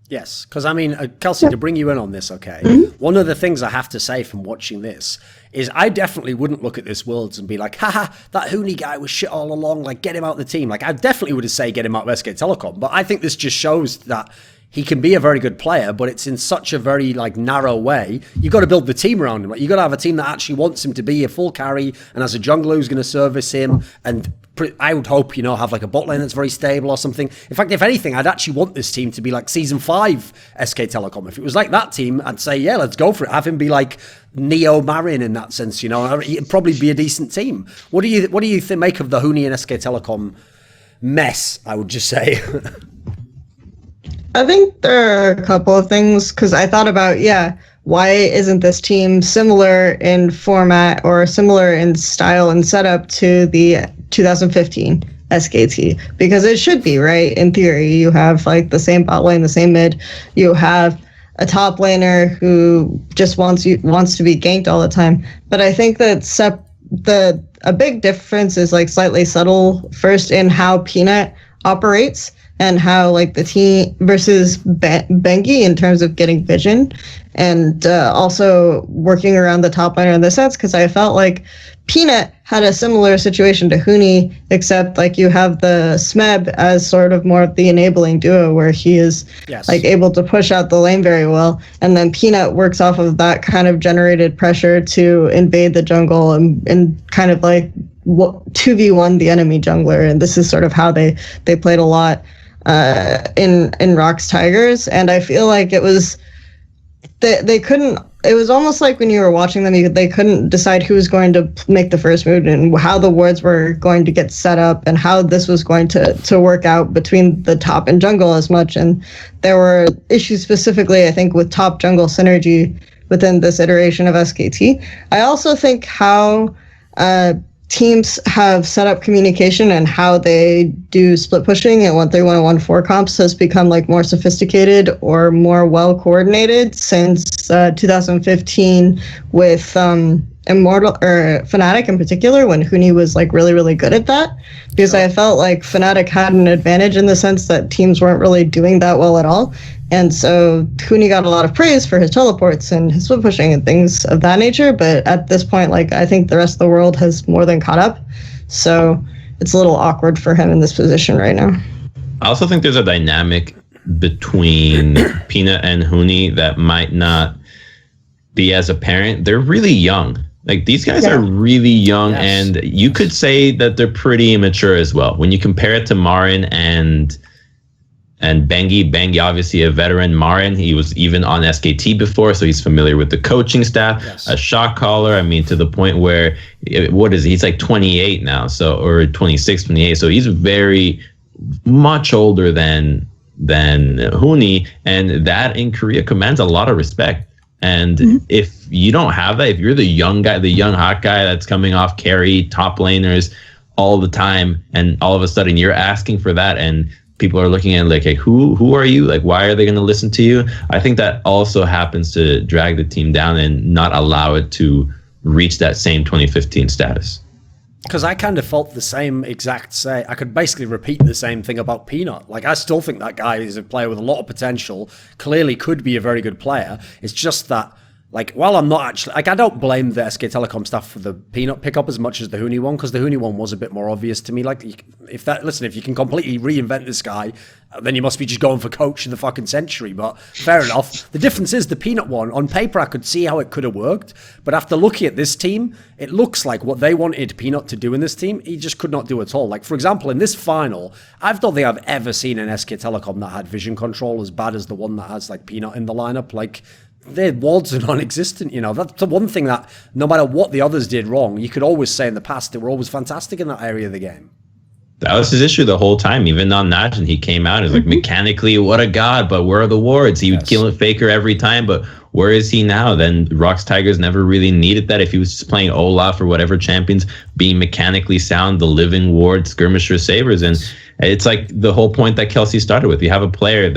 Yes, because I mean, Kelsey, to bring you in on this, okay, one of the things I have to say from watching this is I definitely wouldn't look at this Worlds and be like, haha, that Huni guy was shit all along, like, get him out of the team. Like, I definitely would say get him out of SK Telecom, but I think this just shows that he can be a very good player, but it's in such a very, like, narrow way. You've got to build the team around him. Like, you've got to have a team that actually wants him to be a full carry and has a jungler who's going to service him, and I would hope, you know, have like a bot lane that's very stable or something. In fact, if anything, I'd actually want this team to be like Season 5 SK Telecom. If it was like that team, I'd say, yeah, let's go for it. Have him be like Neo Marin in that sense, you know. It'd probably be a decent team. What do you make of the Huni and SK Telecom mess, I would just say? I think there are a couple of things, because I thought about, why isn't this team similar in format or similar in style and setup to the 2015 SKT? Because it should be, right? In theory, you have like the same bot lane, the same mid. You have a top laner who just wants to be ganked all the time. But I think that a big difference is like slightly subtle. First, in how Peanut operates, and how like the team versus Bengi in terms of getting vision, and also working around the top laner in this sense, because I felt like Peanut had a similar situation to Huni, except like you have the Smeb as sort of more of the enabling duo, where he is like able to push out the lane very well, and then Peanut works off of that kind of generated pressure to invade the jungle and kind of like 2v1 the enemy jungler, and this is sort of how they played a lot in Rock's Tigers. And I feel like it was they couldn't, it was almost like when you were watching them, they couldn't decide who was going to make the first move and how the wards were going to get set up and how this was going to work out between the top and jungle as much. And there were issues specifically, I think, with top jungle synergy within this iteration of SKT. I also think how teams have set up communication and how they do split pushing and 1-3-1 and 1-4 comps has become like more sophisticated or more well coordinated since 2015 with Immortal or Fnatic in particular, when Huni was like really, really good at that. Because I felt like Fnatic had an advantage in the sense that teams weren't really doing that well at all. And so Huni got a lot of praise for his teleports and his split pushing and things of that nature. But at this point, like, I think the rest of the world has more than caught up. So it's a little awkward for him in this position right now. I also think there's a dynamic between Peanut and Huni that might not be as apparent. They're really young. Like, these guys are really young, and you could say that they're pretty immature as well. When you compare it to Marin and Bengi obviously a veteran. Marin, he was even on SKT before, so he's familiar with the coaching staff, a shot caller. I mean, to the point where, what is he? He's like 28 now, so, or 26, 28. So he's very much older than Huni, and that in Korea commands a lot of respect. And if you don't have that, if you're the young guy, the young hot guy that's coming off carry, top laners all the time, and all of a sudden you're asking for that, and people are looking at like, hey, who are you? Like, why are they going to listen to you? I think that also happens to drag the team down and not allow it to reach that same 2015 status. Because I kind of felt the same exact say. I could basically repeat the same thing about Peanut. Like, I still think that guy is a player with a lot of potential, clearly could be a very good player. It's just that Like, while I'm not actually, like, I don't blame the SK Telecom staff for the Peanut pickup as much as the Huni one, because the Huni one was a bit more obvious to me. Like, if you can completely reinvent this guy, then you must be just going for coach of the fucking century. But fair enough. The difference is the Peanut one, on paper, I could see how it could have worked. But after looking at this team, it looks like what they wanted Peanut to do in this team, he just could not do at all. Like, for example, in this final, I don't think I've ever seen an SK Telecom that had vision control as bad as the one that has, like, Peanut in the lineup. Like, their wards are non-existent, you know. That's the one thing that, no matter what the others did wrong, you could always say in the past they were always fantastic in that area of the game. That was his issue the whole time. Even on Najin, he came out and was like, mechanically, what a god, but where are the wards? He would kill a Faker every time, but where is he now? Then Rox Tigers never really needed that. If he was just playing Olaf or whatever champions, being mechanically sound, the living ward, skirmisher, sabers, and it's like the whole point that Kelsey started with. You have a player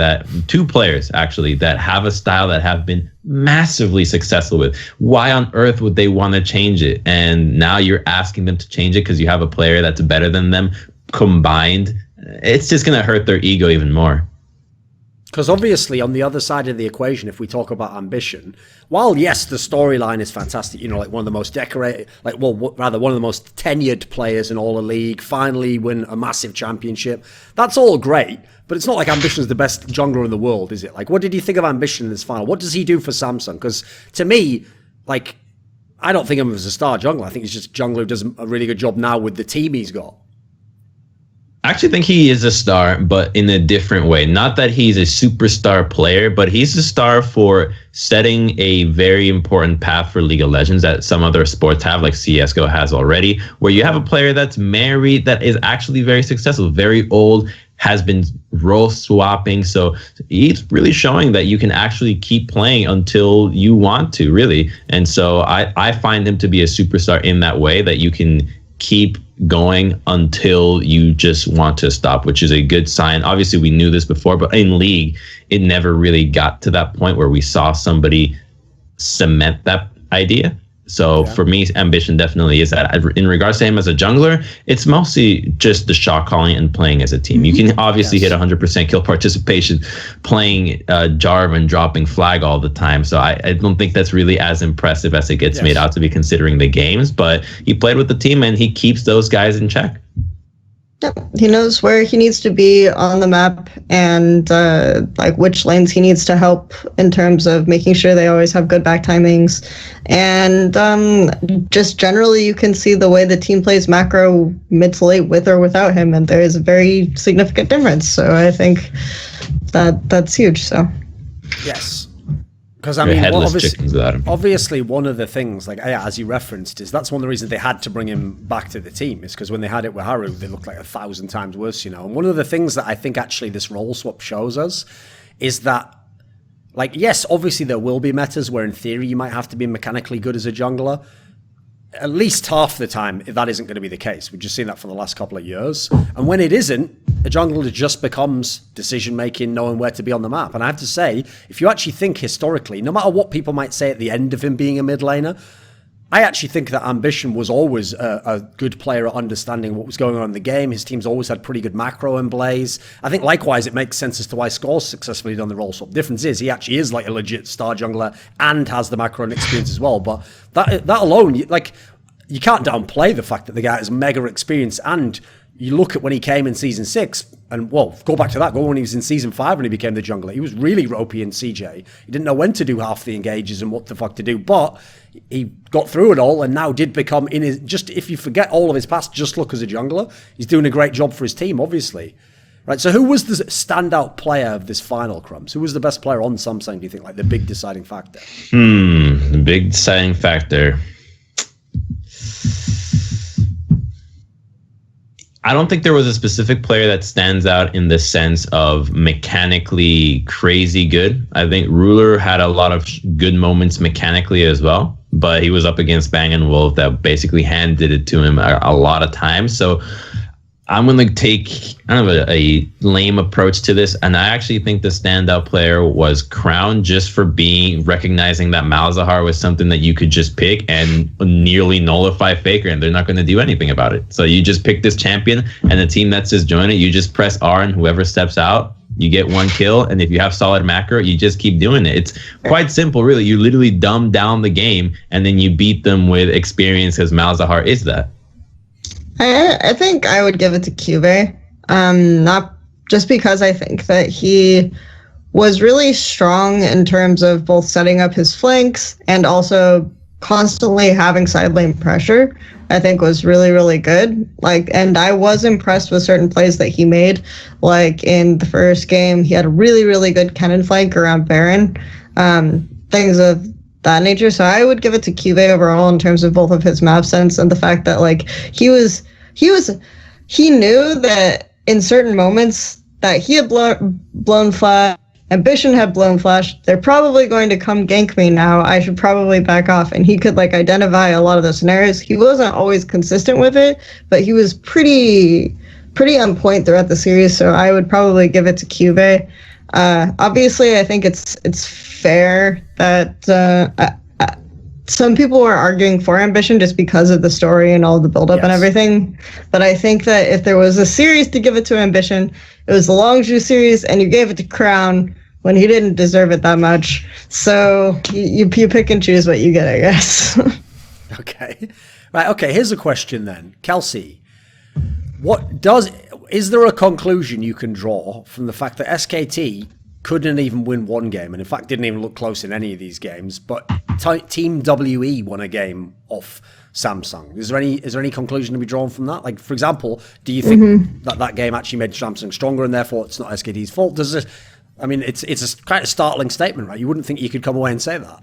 two players actually, that have a style that have been massively successful with. Why on earth would they want to change it? And now you're asking them to change it because you have a player that's better than them combined. It's just going to hurt their ego even more. Because obviously, on the other side of the equation, if we talk about ambition, while yes, the storyline is fantastic, you know, like one of the most decorated, like, well, rather one of the most tenured players in all the league, finally win a massive championship. That's all great, but it's not like Ambition is the best jungler in the world, is it? Like, what did you think of Ambition in this final? What does he do for Samsung? Because to me, like, I don't think of him as a star jungler. I think he's just a jungler who does a really good job now with the team he's got. I actually think he is a star, but in a different way. Not that he's a superstar player, but he's a star for setting a very important path for League of Legends that some other sports have, like CSGO has already, where you have a player that's married, that is actually very successful, very old, has been role swapping. So he's really showing that you can actually keep playing until you want to, really. And so I find him to be a superstar in that way, that you can keep going until you just want to stop, which is a good sign. Obviously, we knew this before, but in League, it never really got to that point where we saw somebody cement that idea. So for me, Ambition definitely is that. In regards to him as a jungler, it's mostly just the shot calling and playing as a team. You can obviously hit 100% kill participation playing Jarvan and dropping flag all the time. So I don't think that's really as impressive as it gets made out to be, considering the games. But he played with the team and he keeps those guys in check. He knows where he needs to be on the map and like which lanes he needs to help in terms of making sure they always have good back timings. And just generally, you can see the way the team plays macro mid to late with or without him, and there is a very significant difference. So I think that's huge. So yes. Because I mean, well, obviously, one of the things, like as you referenced, is that's one of the reasons they had to bring him back to the team. Is because when they had it with Haru, they looked like 1,000 times worse, you know. And one of the things that I think actually this role swap shows us is that, like, yes, obviously there will be metas where in theory you might have to be mechanically good as a jungler. At least half the time, that isn't going to be the case. We've just seen that for the last couple of years. And when it isn't, a jungler just becomes decision-making, knowing where to be on the map. And I have to say, if you actually think historically, no matter what people might say at the end of him being a mid laner, I actually think that Ambition was always a good player at understanding what was going on in the game. His team's always had pretty good macro and Blaze. I think likewise, it makes sense as to why Score's successfully done the role swap. The difference is he actually is like a legit star jungler and has the macro and experience as well. But that alone, like, you can't downplay the fact that the guy has mega experience. And you look at when he came in Season 6, and, well, go back to that. Go when he was in Season 5 when he became the jungler. He was really ropey in CJ. He didn't know when to do half the engages and what the fuck to do. But he got through it all and now did become, in his, just if you forget all of his past, just look as a jungler. He's doing a great job for his team, obviously. Right, so who was the standout player of this final, Crumbz? Who was the best player on Samsung, do you think, like the big deciding factor? The big deciding factor. I don't think there was a specific player that stands out in the sense of mechanically crazy good. I think Ruler had a lot of good moments mechanically as well, but he was up against Bang & Wolf that basically handed it to him a lot of times. So I'm going to take kind of a lame approach to this, and I actually think the standout player was Crown, just for recognizing that Malzahar was something that you could just pick and nearly nullify Faker, and they're not going to do anything about it. So you just pick this champion, and the team that says join it, you just press R, and whoever steps out, You get 1 kill, and if you have solid macro, you just keep doing it. It's quite simple, really. You literally dumb down the game, and then you beat them with experience, because Malzahar is that. I think I would give it to Cube. Not just because I think that he was really strong in terms of both setting up his flanks and also constantly having side lane pressure. I think was really, really good. And I was impressed with certain plays that he made. Like in the first game, he had a really, really good cannon flank around Baron, things of that nature. So I would give it to Cube overall in terms of both of his map sense and the fact that he knew that in certain moments that he had blown flash, Ambition had blown flash. They're probably going to come gank me now. I should probably back off. And he could identify a lot of those scenarios. He wasn't always consistent with it, but he was pretty on point throughout the series. So I would probably give it to Cube. Obviously, I think it's fair that some people were arguing for Ambition just because of the story and all the buildup and everything. But I think that if there was a series to give it to Ambition, it was the Longzhu series, and you gave it to Crown when he didn't deserve it that much. So you pick and choose what you get, I guess. Okay. Right, okay, here's a question then. Kelsey, is there a conclusion you can draw from the fact that SKT couldn't even win one game, and in fact didn't even look close in any of these games, but Team WE won a game off Samsung? Is there any conclusion to be drawn from that? Like, for example, do you think that game actually made Samsung stronger and therefore it's not SKT's fault? It's a kind of startling statement, right? You wouldn't think you could come away and say that.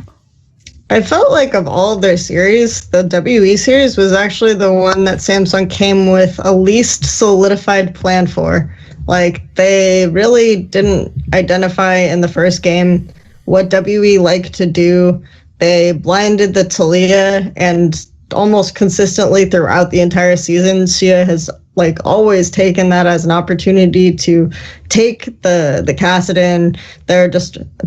I felt like of all of their series, the WE series was actually the one that Samsung came with a least solidified plan for. They really didn't identify in the first game what WE liked to do. They blinded the Talia, and almost consistently throughout the entire season, Sia has always taken that as an opportunity to take the Kassadin.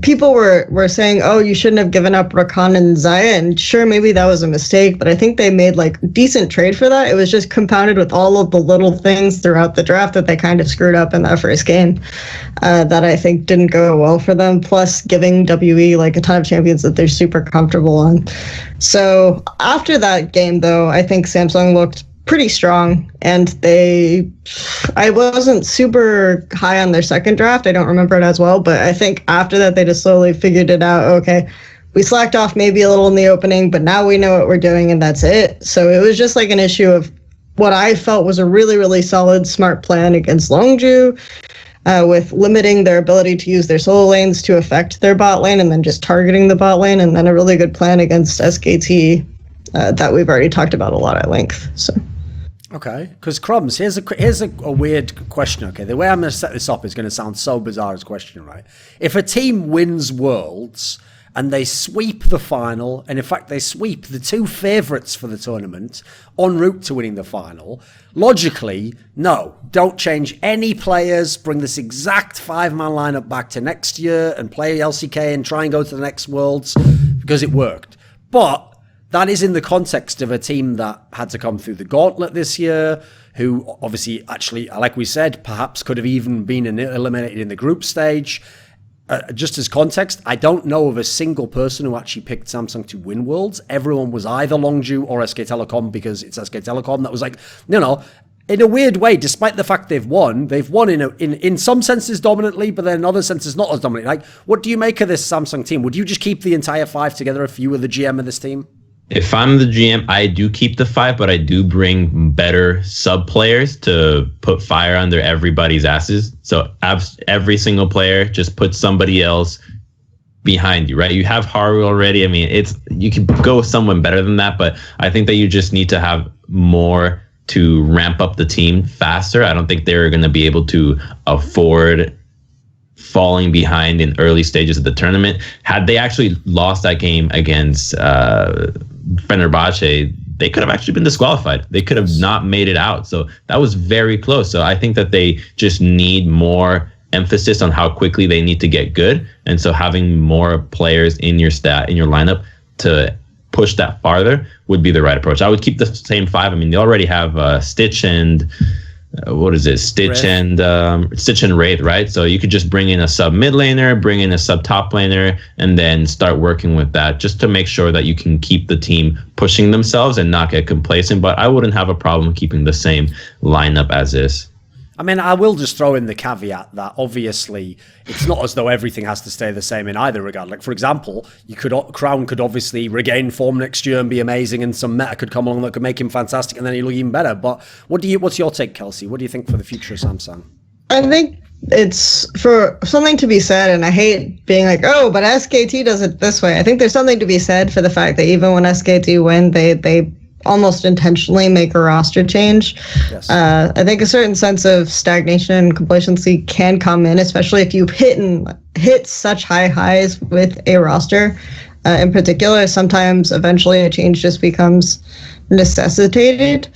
People were saying, oh, you shouldn't have given up Rakan and Xayah, and sure, maybe that was a mistake, but I think they made decent trade for that. It was just compounded with all of the little things throughout the draft that they kind of screwed up in that first game that I think didn't go well for them, plus giving WE a ton of champions that they're super comfortable on. So after that game, though, I think Samsung looked pretty strong, and I wasn't super high on their second draft. I don't remember it as well, but I think after that they just slowly figured it out. Okay, we slacked off maybe a little in the opening, but now we know what we're doing, and that's it. So it was just an issue of what I felt was a really, really solid, smart plan against Longzhu, with limiting their ability to use their solo lanes to affect their bot lane, and then just targeting the bot lane, and then a really good plan against SKT that we've already talked about a lot at length. So. Okay, because Crumbz, here's a weird question. Okay, the way I'm going to set this up is going to sound so bizarre as a question, right? If a team wins Worlds and they sweep the final, and in fact they sweep the two favourites for the tournament en route to winning the final, logically, no, don't change any players, bring this exact 5-man lineup back to next year and play LCK and try and go to the next Worlds because it worked. But that is in the context of a team that had to come through the gauntlet this year, who obviously, actually, like we said, perhaps could have even been eliminated in the group stage. Just as context, I don't know of a single person who actually picked Samsung to win Worlds. Everyone was either Longzhu or SK Telecom, because it's SK Telecom that was in a weird way, despite the fact they've won in some senses dominantly, but then in other senses not as dominantly. What do you make of this Samsung team? Would you just keep the entire 5 together if you were the GM of this team? If I'm the GM, I do keep the 5, but I do bring better sub players to put fire under everybody's asses. So every single player just put somebody else behind you, right? You have Haru already. I mean, you could go with someone better than that, but I think that you just need to have more to ramp up the team faster. I don't think they're going to be able to afford falling behind in early stages of the tournament. Had they actually lost that game against Fenerbahce, they could have actually been disqualified. They could have not made it out. So that was very close. So I think that they just need more emphasis on how quickly they need to get good. And so having more players in your lineup to push that farther would be the right approach. I would keep the same 5. I mean, they already have Stitch and what is it, Stitch and Wraith, right? So you could just bring in a sub mid laner, bring in a sub top laner, and then start working with that just to make sure that you can keep the team pushing themselves and not get complacent. But I wouldn't have a problem keeping the same lineup as is. I mean, I will just throw in the caveat that obviously it's not as though everything has to stay the same in either regard. Like, for example, Crown could obviously regain form next year and be amazing, and some meta could come along that could make him fantastic, and then he'll look even better. But what's your take, Kelsey? What do you think for the future of Samsung? I think it's for something to be said, and I hate being like, oh, but SKT does it this way. I think there's something to be said for the fact that even when SKT win, they almost intentionally make a roster change. Yes. I think a certain sense of stagnation and complacency can come in, especially if you hit such high highs with a roster. In particular, sometimes eventually a change just becomes necessitated.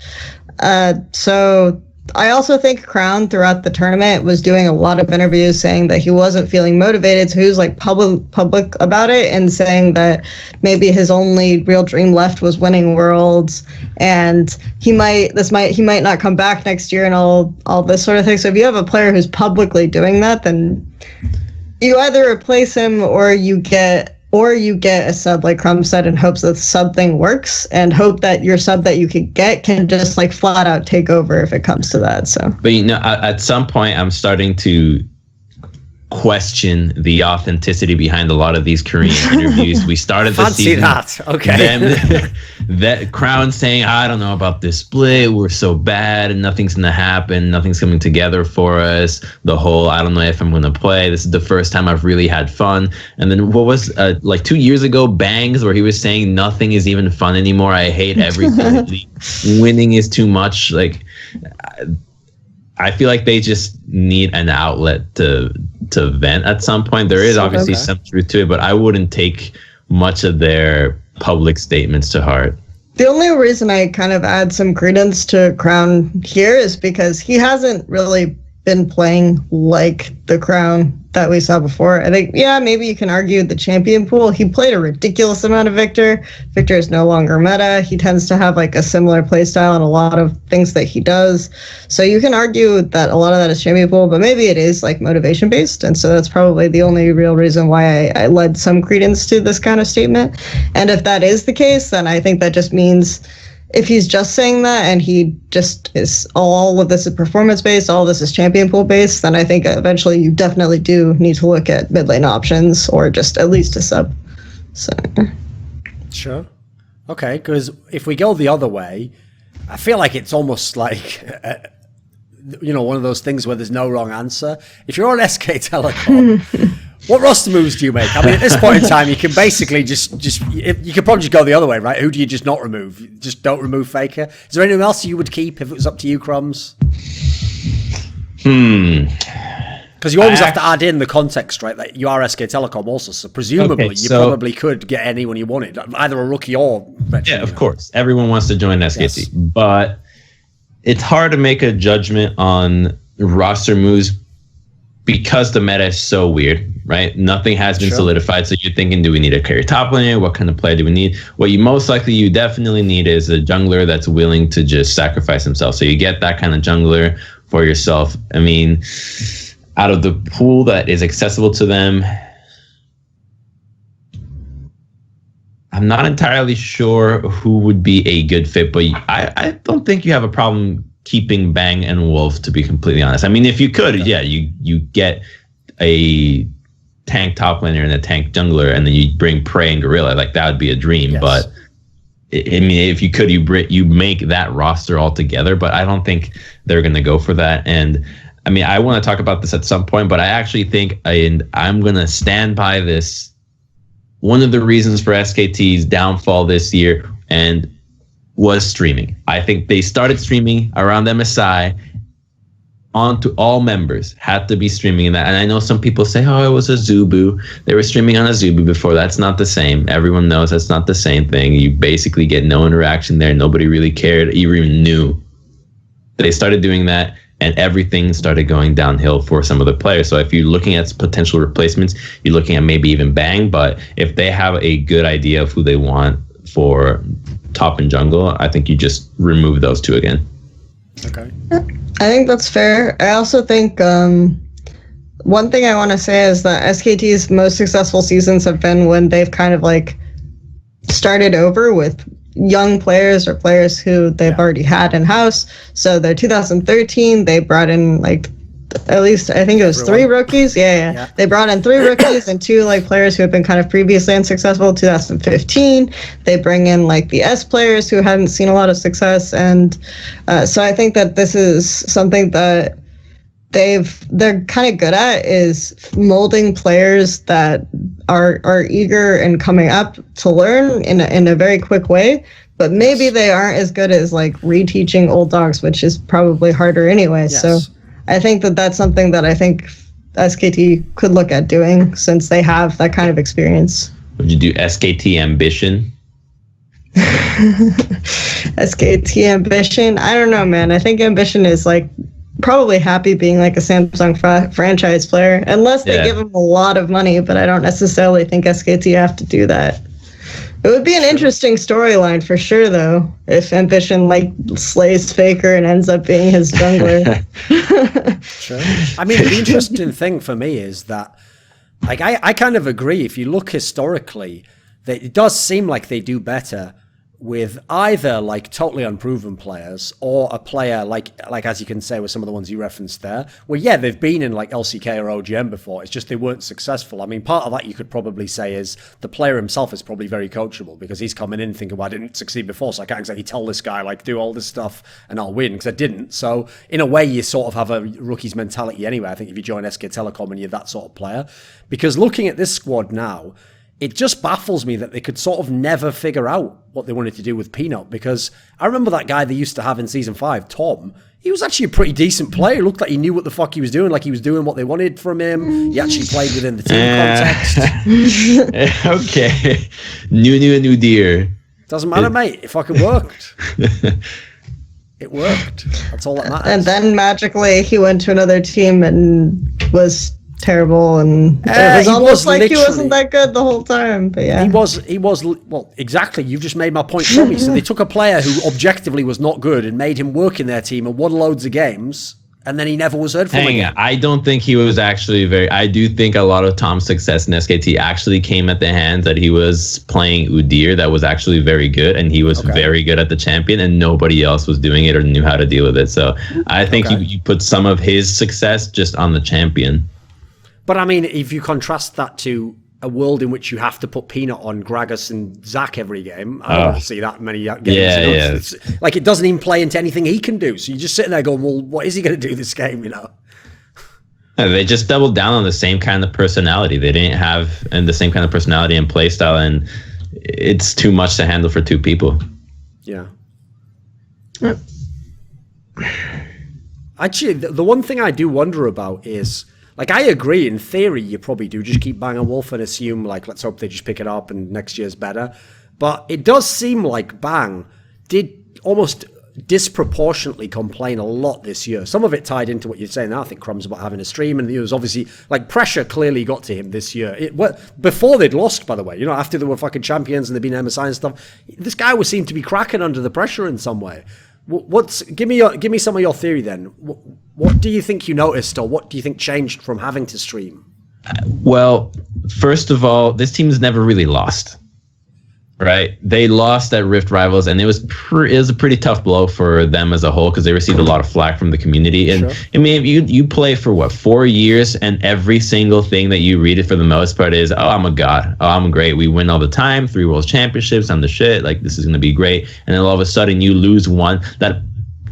So I also think Crown throughout the tournament was doing a lot of interviews saying that he wasn't feeling motivated. So he was like public about it and saying that maybe his only real dream left was winning Worlds, and he might not come back next year and all this sort of thing. So if you have a player who's publicly doing that, then you either replace him or you get a sub like Crumbz said in hopes that the sub thing works, and hope that your sub that you could get can just like flat out take over if it comes to that. So, but at some point I'm starting to question the authenticity behind a lot of these Korean interviews. We started the season. Fancy that. Okay. Then that Crown saying, I don't know about this split. We're so bad and nothing's going to happen. Nothing's coming together for us. The whole, I don't know if I'm going to play. This is the first time I've really had fun. And then what was like 2 years ago, Bangs, where he was saying nothing is even fun anymore. I hate everything. Winning is too much. Like, I feel like they just need an outlet to vent at some point. There is obviously some truth to it, but I wouldn't take much of their public statements to heart. The only reason I kind of add some credence to Crown here is because he hasn't really been playing like the Crown that we saw before. I think, yeah, maybe you can argue the champion pool. He played a ridiculous amount of Victor. Victor is no longer meta. He tends to have like a similar play style and a lot of things that he does. So you can argue that a lot of that is champion pool, but maybe it is like motivation based. And so that's probably the only real reason why I led some credence to this kind of statement. And if that is the case, then I think that just means if he's just saying that and he just is all of this is performance based, all of this is champion pool based, then I think eventually you definitely do need to look at mid lane options or just at least a sub. So sure. Okay, because if we go the other way, I feel like it's almost like one of those things where there's no wrong answer. If you're on SK Telecom, what roster moves do you make? I mean, at this point in time, you can basically you could probably just go the other way, right? Who do you just not remove? Just don't remove Faker. Is there anyone else you would keep if it was up to you, Crumbz? Because you always have to add in the context, right? That you are SK Telecom also, so presumably you probably could get anyone you wanted, either a rookie or veteran. Yeah, of course. Everyone wants to join SKT, but it's hard to make a judgment on roster moves because the meta is so weird, right? Nothing has been solidified. So you're thinking, do we need a carry top laner? What kind of player do we need? What you definitely need is a jungler that's willing to just sacrifice himself. So you get that kind of jungler for yourself. I mean, out of the pool that is accessible to them, I'm not entirely sure who would be a good fit, but I don't think you have a problem keeping Bang and Wolf, to be completely honest. I mean, if you could, you get a tank top laner and a tank jungler, and then you bring Prey and Gorilla. Like, that would be a dream. Yes. But I mean, if you could, you make that roster all together. But I don't think they're going to go for that. And I mean, I want to talk about this at some point, but I actually think, and I'm going to stand by this, one of the reasons for SKT's downfall this year and was streaming. I think they started streaming around MSI. Onto all members had to be streaming in that. And I know some people say, oh, it was a Zubu. They were streaming on a Zubu before. That's not the same. Everyone knows that's not the same thing. You basically get no interaction there. Nobody really cared, even knew. They started doing that, and everything started going downhill for some of the players. So if you're looking at potential replacements, you're looking at maybe even Bang. But if they have a good idea of who they want for top and jungle, I think you just remove those two again. Okay. I think that's fair. I also think one thing I want to say is that SKT's most successful seasons have been when they've kind of like started over with young players or players who they've already had in-house. So their 2013, they brought in like at least I think it was 3 rookies. Yeah. They brought in 3 rookies and 2 like players who had been kind of previously unsuccessful. 2015, they bring in like the S players who hadn't seen a lot of success, and so I think that this is something that they're kind of good at, is molding players that are eager and coming up to learn in a very quick way. But maybe they aren't as good as like reteaching old dogs, which is probably harder anyway. Yes. So I think that that's something that I think SKT could look at doing, since they have that kind of experience. Would you do SKT Ambition? SKT Ambition? I don't know, man. I think Ambition is like probably happy being like a Samsung franchise player, unless they give him a lot of money, but I don't necessarily think SKT have to do that. It would be an interesting storyline for sure, though, if Ambition like slays Faker and ends up being his jungler. Sure. I mean, the interesting thing for me is that, like, I kind of agree. If you look historically, that it does seem like they do better with either like totally unproven players or a player like as you can say with some of the ones you referenced there, where they've been in like LCK or OGM before, it's just they weren't successful. I mean, part of that you could probably say is the player himself is probably very coachable, because he's coming in thinking, well, I didn't succeed before, so I can't exactly tell this guy like do all this stuff and I'll win, because I didn't. So in a way you sort of have a rookie's mentality anyway, I think, if you join SK Telecom and you're that sort of player. Because looking at this squad now, it just baffles me that they could sort of never figure out what they wanted to do with Peanut, because I remember that guy they used to have in Season 5, Tom. He was actually a pretty decent player. It looked like he knew what the fuck he was doing, like he was doing what they wanted from him. He actually played within the team context. Okay. New deer. Doesn't matter, mate. It fucking worked. It worked. That's all that matters. And then magically he went to another team and was terrible, and it was almost like he wasn't that good the whole time. But yeah, he was well, exactly. You've just made my point for me. So they took a player who objectively was not good and made him work in their team and won loads of games, and then he never was heard from again. I don't think he was actually I do think a lot of Tom's success in SKT actually came at the hands that he was playing Udyr that was actually very good, and he was very good at the champion, and nobody else was doing it or knew how to deal with it. So I think you put some of his success just on the champion. But I mean, if you contrast that to a world in which you have to put Peanut on Gragas and Zach every game, I don't want to see that many games. It's like, it doesn't even play into anything he can do. So you're just sitting there going, well, what is he going to do this game, you know? They just doubled down on the same kind of personality. They didn't have the same kind of personality and play style, and it's too much to handle for 2 people. Yeah. Actually, the one thing I do wonder about is, like, I agree, in theory, you probably do just keep Bang and Wolf and assume, like, let's hope they just pick it up and next year's better. But it does seem like Bang did almost disproportionately complain a lot this year. Some of it tied into what you're saying now. I think Crumbz about having a stream, and it was obviously, like, pressure clearly got to him this year. Before they'd lost, by the way, you know, after they were fucking champions and they'd been MSI and stuff, this guy seemed to be cracking under the pressure in some way. Give me some of your theory then. What do you think you noticed, or what do you think changed from having to stream? Well, first of all, this team's never really lost, right? They lost at Rift Rivals, and it was a pretty tough blow for them as a whole, because they received a lot of flack from the community. And I mean, you play for what, 4 years, and every single thing that you read it for the most part is, oh, I'm a god, oh, I'm great, we win all the time, 3 World Championships, I'm the shit, like, this is gonna be great. And then all of a sudden you lose one. That,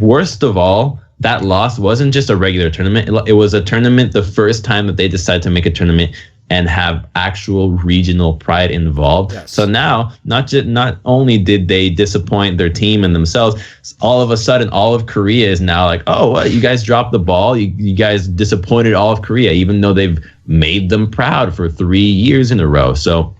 worst of all, that loss wasn't just a regular tournament. It was a tournament, the first time that they decided to make a tournament and have actual regional pride involved. Yes. So now, not only did they disappoint their team and themselves, all of a sudden, all of Korea is now like, oh, what? You guys dropped the ball. You guys disappointed all of Korea, even though they've made them proud for 3 years in a row. So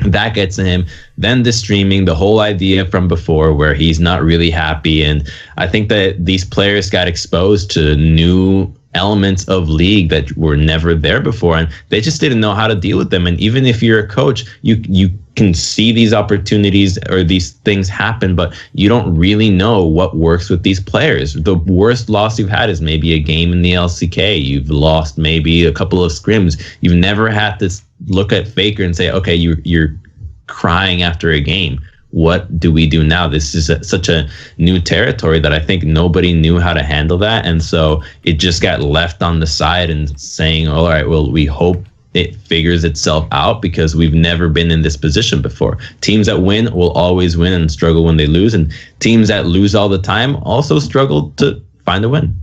that gets to him. Then the streaming, the whole idea from before where he's not really happy. And I think that these players got exposed to new elements of league that were never there before, and they just didn't know how to deal with them. And even if you're a coach, you can see these opportunities or these things happen, but you don't really know what works with these players. The worst loss you've had is maybe a game in the LCK. You've lost maybe a couple of scrims. You've never had to look at Faker and say, okay, you're crying after a game. What do we do now? This is such a new territory that I think nobody knew how to handle that. And so it just got left on the side and saying, all right, well, we hope it figures itself out because we've never been in this position before. Teams that win will always win and struggle when they lose. And teams that lose all the time also struggle to find a win.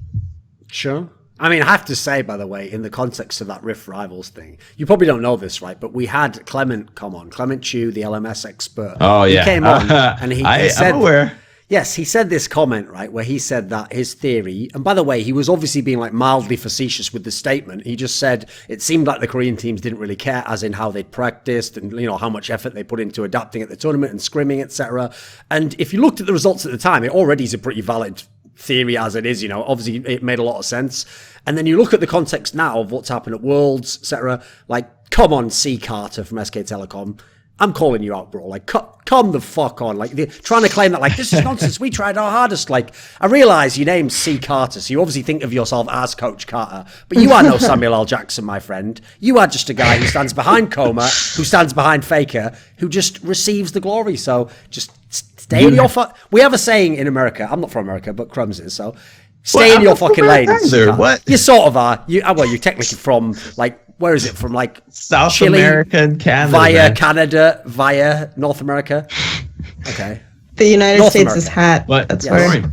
Sure. I mean, I have to say, by the way, in the context of that Rift Rivals thing, you probably don't know this, right? But we had Clement come on, Clement Chu, the LMS expert. Oh, yeah. He came on and he said, I'm aware. Yes, he said this comment, right, where he said that his theory, and by the way, he was obviously being like mildly facetious with the statement. He just said it seemed like the Korean teams didn't really care, as in how they'd practiced and, you know, how much effort they put into adapting at the tournament and scrimming, etc. And if you looked at the results at the time, it already is a pretty valid theory as it is, you know, obviously it made a lot of sense. And then you look at the context now of what's happened at Worlds, etc. Like, come on, C. Carter from SK Telecom. I'm calling you out, bro. Like, come the fuck on. Like, trying to claim that, like, this is nonsense. We tried our hardest. Like, I realize your name's C. Carter, so you obviously think of yourself as Coach Carter. But you are no Samuel L. Jackson, my friend. You are just a guy who stands behind Coma, who stands behind Faker, who just receives the glory. So just stay in your we have a saying in America. I'm not from America, but Crumbz is, so stay in your fucking lane. What? You sort of are. Well, you're technically from, like, where is it from? Like South Chile, America and Canada. Via Canada, via North America. Okay. The United North States America. is hat. But That's yeah, where.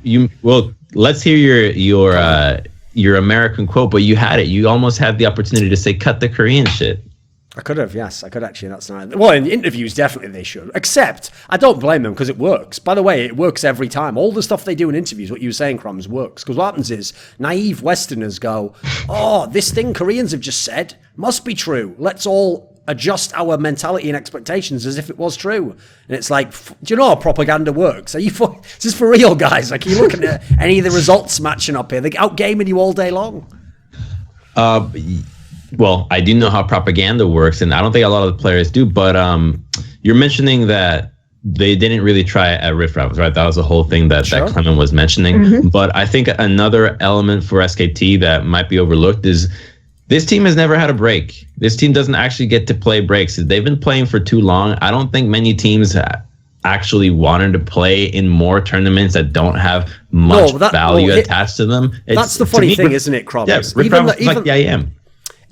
you well, let's hear your American quote. But you had it. You almost had the opportunity to say, "Cut the Korean shit." I could have, yes. I could actually. That's nice. Well, in interviews, definitely they should. Except, I don't blame them because it works. By the way, it works every time. All the stuff they do in interviews, what you were saying, Crumbz, works. Because what happens is, naive Westerners go, oh, this thing Koreans have just said must be true. Let's all adjust our mentality and expectations as if it was true. And it's like, do you know how propaganda works? Is this for real, guys? Like, are you looking at any of the results matching up here? They're outgaming you all day long. Well, I do know how propaganda works, and I don't think a lot of the players do, but you're mentioning that they didn't really try at Rift Rivals, right? That was the whole thing that Clement was mentioning. Mm-hmm. But I think another element for SKT that might be overlooked is this team has never had a break. This team doesn't actually get to play breaks. They've been playing for too long. I don't think many teams actually wanted to play in more tournaments that don't have much value attached to them. That's the funny thing, isn't it, Crumbz? Yeah, Rift Rivals is like the IM.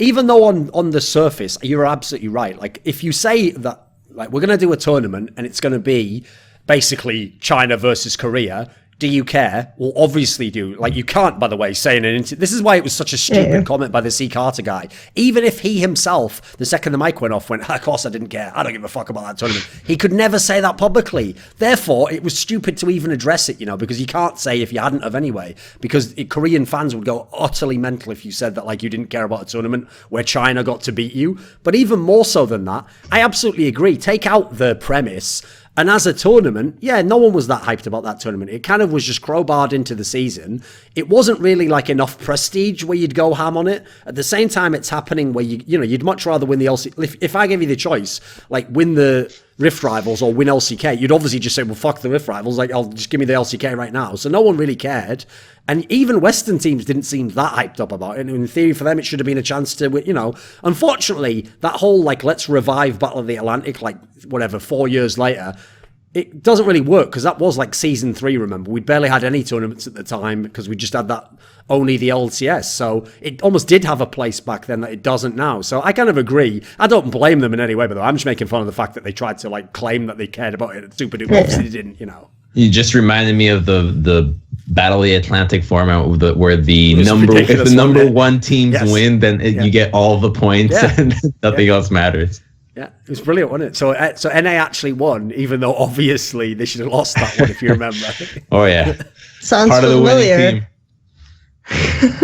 Even though on the surface, you're absolutely right. Like, if you say that, like, we're going to do a tournament and it's going to be basically China versus Korea, do you care? Well, obviously do. Like, you can't, by the way, say in an interview. This is why it was such a stupid comment by the C. Carter guy. Even if he himself, the second the mic went off, went, of course I didn't care. I don't give a fuck about that tournament. He could never say that publicly. Therefore, it was stupid to even address it, you know, because you can't say if you hadn't have anyway. Because Korean fans would go utterly mental if you said that, like, you didn't care about a tournament where China got to beat you. But even more so than that, I absolutely agree. Take out the premise. And as a tournament, yeah, no one was that hyped about that tournament. It kind of was just crowbarred into the season. It wasn't really like enough prestige where you'd go ham on it. At the same time, it's happening where you'd much rather win the LCK. If I gave you the choice, like, win the Rift Rivals or win LCK, you'd obviously just say, well, fuck the Rift Rivals. Like, I'll just give me the LCK right now. So no one really cared. And even Western teams didn't seem that hyped up about it. And in theory, for them, it should have been a chance to, you know, unfortunately, that whole, like, let's revive Battle of the Atlantic, like, whatever, 4 years later, it doesn't really work because that was like season 3, remember? We barely had any tournaments at the time because we just had that, only the LCS. So it almost did have a place back then that it doesn't now. So I kind of agree. I don't blame them in any way, by the way. I'm just making fun of the fact that they tried to, like, claim that they cared about it at Super Duper. Obviously they didn't, you know. You just reminded me of the Battle of the Atlantic format where if the number one teams win, then you get all the points and nothing else matters. Yeah, it was brilliant, wasn't it? So NA actually won, even though obviously they should have lost that one, if you remember. Oh, yeah. Sounds part familiar. Of the winning team.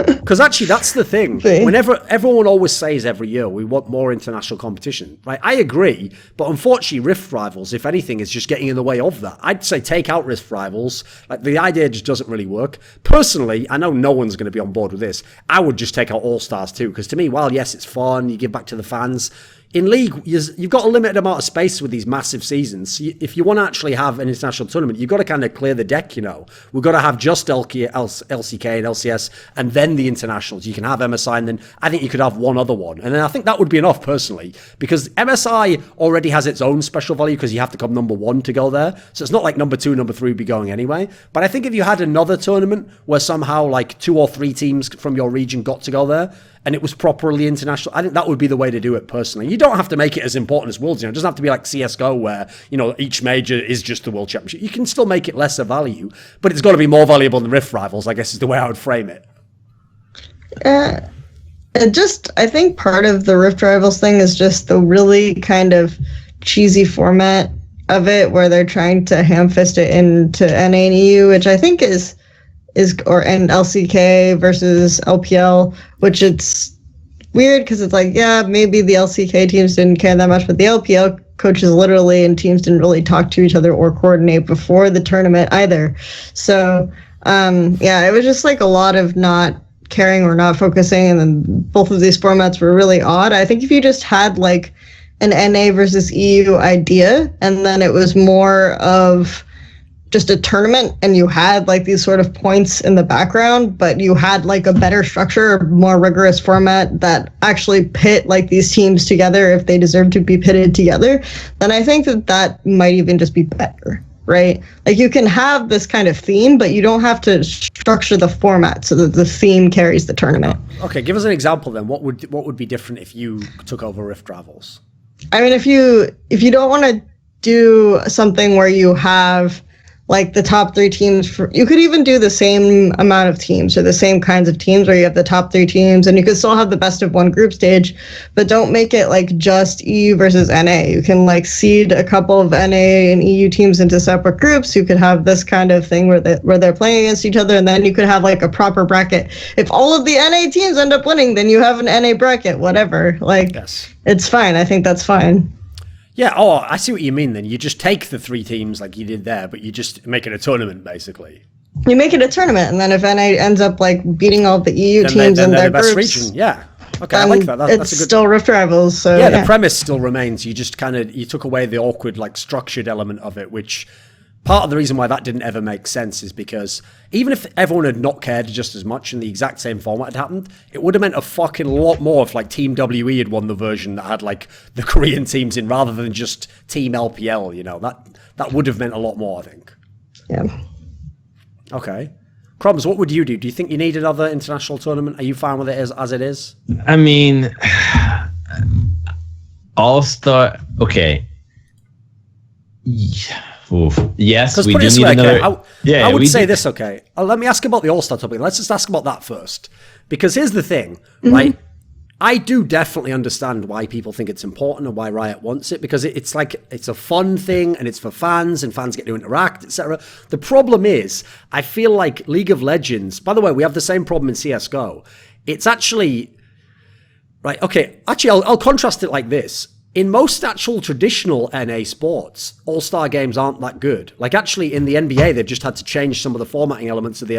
Because actually, that's the thing. Whenever everyone always says every year we want more international competition, right? I agree, but unfortunately, Rift Rivals, if anything, is just getting in the way of that. I'd say take out Rift Rivals. Like the idea just doesn't really work. Personally, I know no one's going to be on board with this. I would just take out All Stars too, because to me, while yes, it's fun, you give back to the fans. In League, you've got a limited amount of space with these massive seasons. If you want to actually have an international tournament, you've got to kind of clear the deck, We've got to have just LCK and LCS and then the internationals. You can have MSI and then I think you could have one other one. And then I think that would be enough personally because MSI already has its own special value because you have to come number 1 to go there. So it's not like number 2, number 3 would be going anyway. But I think if you had another tournament where somehow like 2 or 3 teams from your region got to go there, and it was properly international, I think that would be the way to do it personally. You don't have to make it as important as Worlds. It doesn't have to be like CSGO where, each major is just the World Championship. You can still make it lesser value, but it's got to be more valuable than Rift Rivals, I guess is the way I would frame it. I think part of the Rift Rivals thing is just the really kind of cheesy format of it where they're trying to ham-fist it into NA and EU, which I think is and LCK versus LPL, which it's weird because it's like, yeah, maybe the LCK teams didn't care that much, but the LPL coaches literally and teams didn't really talk to each other or coordinate before the tournament either. So, it was just like a lot of not caring or not focusing, and then both of these formats were really odd. I think if you just had like an NA versus EU idea, and then it was more of just a tournament and you had like these sort of points in the background, but you had like a better structure, a more rigorous format that actually pit like these teams together if they deserve to be pitted together, then I think that might even just be better, right? Like you can have this kind of theme, but you don't have to structure the format so that the theme carries the tournament. Okay, give us an example then. What would be different if you took over Rift Rivals? I mean, if you don't want to do something where you have like the top 3 teams, you could even do the same amount of teams or the same kinds of teams where you have the top 3 teams and you could still have the best of 1 group stage, but don't make it like just EU versus NA. You can like seed a couple of NA and EU teams into separate groups. You could have this kind of thing where they're playing against each other, and then you could have like a proper bracket. If all of the NA teams end up winning, then you have an NA bracket, whatever. Like, yes. It's fine. I think that's fine. Yeah, I see what you mean then. You just take the 3 teams like you did there, but you just make it a tournament, basically. You make it a tournament, and then if NA ends up like beating all the EU teams in their groups, region. Yeah. Okay, I like that. That's a good... still Rift Rivals. So yeah, the premise still remains. You just you took away the awkward, like structured element of it, which part of the reason why that didn't ever make sense is because even if everyone had not cared just as much and the exact same format had happened, it would have meant a fucking lot more if like Team WE had won the version that had like the Korean teams in rather than just Team LPL, that would have meant a lot more, I think. Yeah. Okay. Crumbz, what would you do? Do you think you need another international tournament? Are you fine with it as it is? I mean, All-Star, okay. Oof. Yes, we do need another. I would say this, okay. Let me ask about the All-Star topic. Let's just ask about that first. Because here's the thing, right? I do definitely understand why people think it's important and why Riot wants it, because it's a fun thing and it's for fans and fans get to interact, etc. The problem is, I feel like League of Legends, by the way, we have the same problem in CSGO. It's actually, right, okay, actually I'll contrast it like this. In most actual traditional NA sports, all-star games aren't that good. Like actually in the NBA, they've just had to change some of the formatting elements of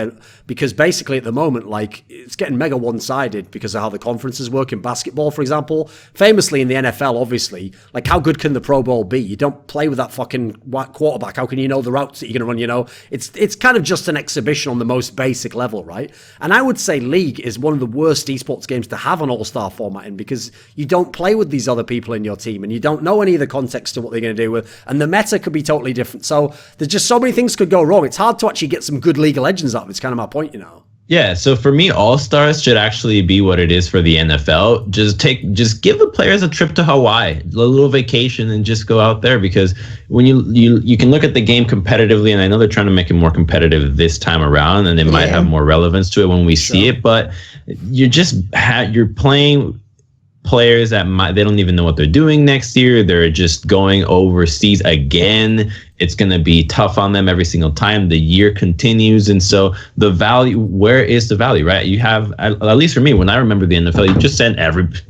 because basically at the moment, like it's getting mega one-sided because of how the conferences work in basketball, for example. Famously in the NFL, obviously, like how good can the Pro Bowl be? You don't play with that fucking quarterback. How can you know the routes that you're going to run? It's kind of just an exhibition on the most basic level, right? And I would say League is one of the worst esports games to have an all-star format in because you don't play with these other people in your team and you don't know any of the context of what they're going to do with, and the meta could be totally different. So there's just so many things could go wrong. It's hard to actually get some good League of Legends out of it. It's kind of my point, Yeah, so for me, All-Stars should actually be what it is for the NFL. Just give the players a trip to Hawaii, a little vacation, and just go out there, because when you can look at the game competitively, and I know they're trying to make it more competitive this time around, and it might have more relevance to it when we see it, but you're playing players that they don't even know what they're doing next year. They're just going overseas again. It's going to be tough on them every single time. The year continues. And so the value, where is the value, right? You have, at least for me, when I remember the NFL, you just send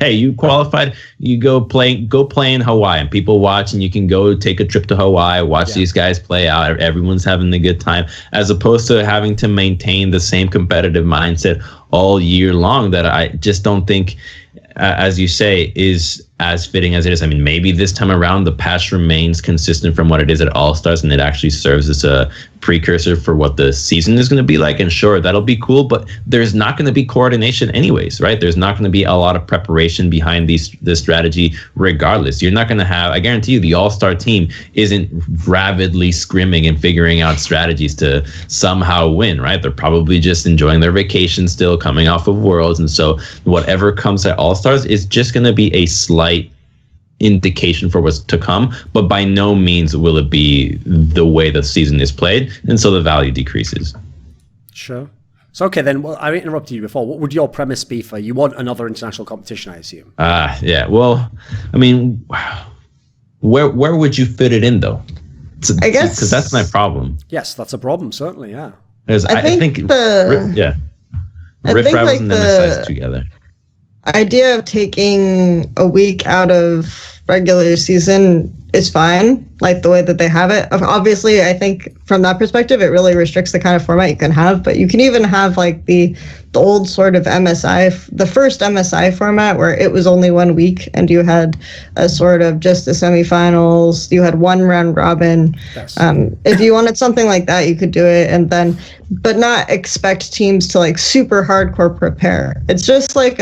hey, you qualified, you go play in Hawaii, and people watch, and you can go take a trip to Hawaii, watch these guys play out. Everyone's having a good time, as opposed to having to maintain the same competitive mindset all year long that I just don't think, as you say, is as fitting as it is. I mean, maybe this time around the patch remains consistent from what it is at All-Stars, and it actually serves as a precursor for what the season is going to be like. And sure, that'll be cool, but there's not going to be coordination anyways, right? There's not going to be a lot of preparation behind this strategy regardless. You're not going to have, I guarantee you, the All-Star team isn't rapidly scrimming and figuring out strategies to somehow win, right? They're probably just enjoying their vacation still, coming off of Worlds. And so whatever comes at All-Stars is just going to be a slight indication for what's to come, but by no means will it be the way the season is played, and so the value decreases. Sure. So okay, then, well, I interrupted you before. What would your premise be for, you want another international competition, I assume? Yeah. Well, I mean, where would you fit it in, though? I guess, because that's my problem. Yes, that's a problem, certainly, yeah. I think Rift Rivals and MSIs together. Idea of taking a week out of regular season is fine, like the way that they have it. Obviously, I think from that perspective, it really restricts the kind of format you can have, but you can even have like the old sort of MSI, the first MSI format, where it was only 1 week and you had a sort of just the semifinals, you had one round robin. Yes. If you wanted something like that, you could do it, and then, but not expect teams to like super hardcore prepare. It's just like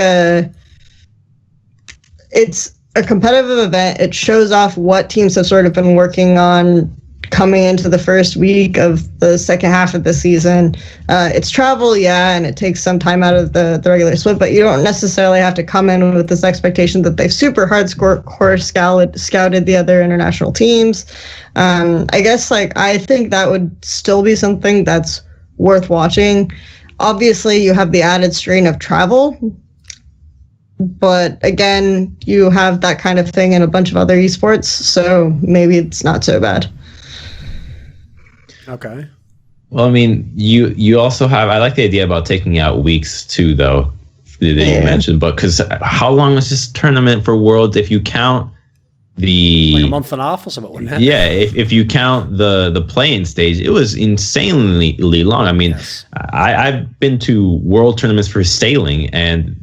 it's a competitive event. It shows off what teams have sort of been working on coming into the first week of the second half of the season. It's travel, yeah, and it takes some time out of the regular split, but you don't necessarily have to come in with this expectation that they've super hardcore scouted the other international teams. I guess, like, I think that would still be something that's worth watching. Obviously, you have the added strain of travel, but again, you have that kind of thing in a bunch of other esports, so maybe it's not so bad. Okay. Well, I mean, you also have, I like the idea about taking out weeks too, though, that you mentioned, but because how long is this tournament for Worlds if you count the... Like a month and a half or something, wouldn't it? Yeah, if you count the play-in stage, it was insanely long. I mean, yes. I've been to World tournaments for sailing, and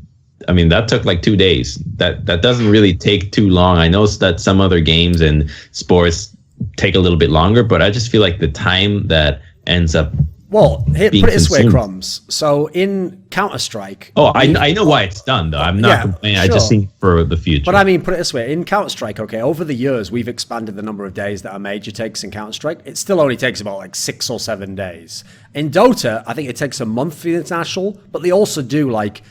I mean, that took like 2 days. That doesn't really take too long. I know that some other games and sports take a little bit longer, but I just feel like the time that ends up put it this way, consumed. Crumbz. So in Counter-Strike... Oh, I know why it's done, though. I'm not complaining. Sure. I just think for the future. But I mean, put it this way. In Counter-Strike, okay, over the years, we've expanded the number of days that a major takes in Counter-Strike. It still only takes about like 6 or 7 days. In Dota, I think it takes a month for the international, but they also do like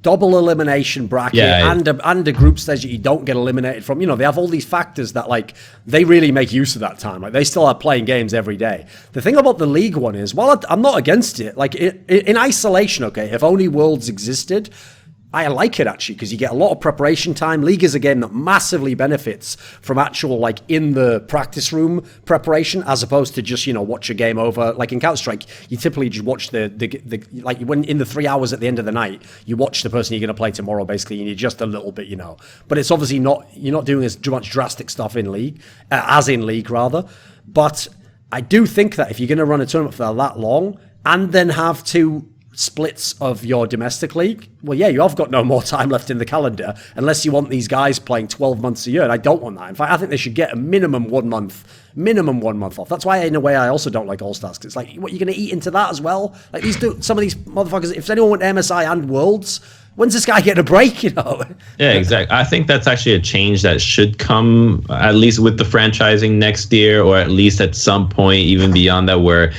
double elimination bracket and a group stage that you don't get eliminated from. You know, they have all these factors that, like, they really make use of that time. Like, they still are playing games every day. The thing about the League one is, while I'm not against it, like, in isolation, okay, if only Worlds existed, I like it, actually, because you get a lot of preparation time. League is a game that massively benefits from actual, like, in the practice room preparation, as opposed to just, you know, watch a game over. Like in Counter-Strike, you typically just watch the like, when in the 3 hours at the end of the night, you watch the person you're going to play tomorrow, basically, and you just a little bit, you know. But it's obviously not, you're not doing as much drastic stuff in League, as in League, rather. But I do think that if you're going to run a tournament for that long, and then have two splits of your domestic league, well, yeah, you have got no more time left in the calendar unless you want these guys playing 12 months a year, and I don't want that. In fact, I think they should get a minimum 1 month off. That's why, in a way, I also don't like All-Stars, because it's like, what, you're going to eat into that as well? Like, some of these motherfuckers, if anyone went MSI and Worlds, when's this guy getting a break, you know? Yeah, exactly. I think that's actually a change that should come, at least with the franchising next year, or at least at some point, even beyond that, where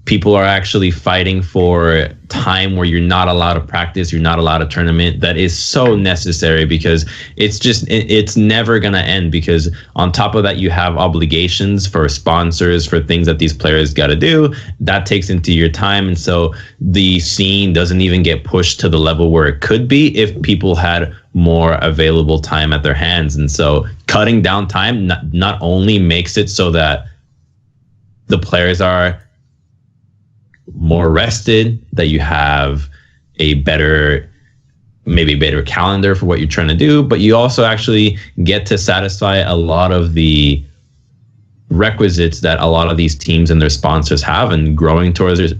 people are actually fighting for time where you're not allowed to practice, you're not allowed to tournament. That is so necessary, because it's never going to end, because on top of that, you have obligations for sponsors, for things that these players got to do. That takes into your time. And so the scene doesn't even get pushed to the level where it could be if people had more available time at their hands. And so cutting down time not only makes it so that the players are more rested, that you have a better calendar for what you're trying to do, but you also actually get to satisfy a lot of the requisites that a lot of these teams and their sponsors have, and growing as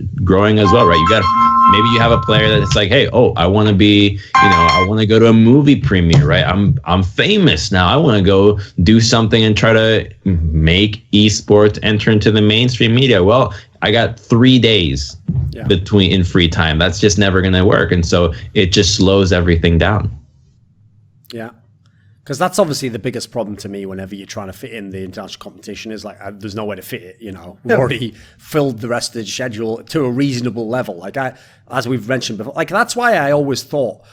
well, right? Maybe you have a player that's like, hey, I want to be, I want to go to a movie premiere, right? I'm famous now. I want to go do something and try to make esports enter into the mainstream media. Well, I got 3 days in free time. That's just never going to work. And so it just slows everything down. Yeah. Because that's obviously the biggest problem to me whenever you're trying to fit in the international competition, is like, there's no way to fit it, We've already filled the rest of the schedule to a reasonable level. Like, as we've mentioned before, like, that's why I always thought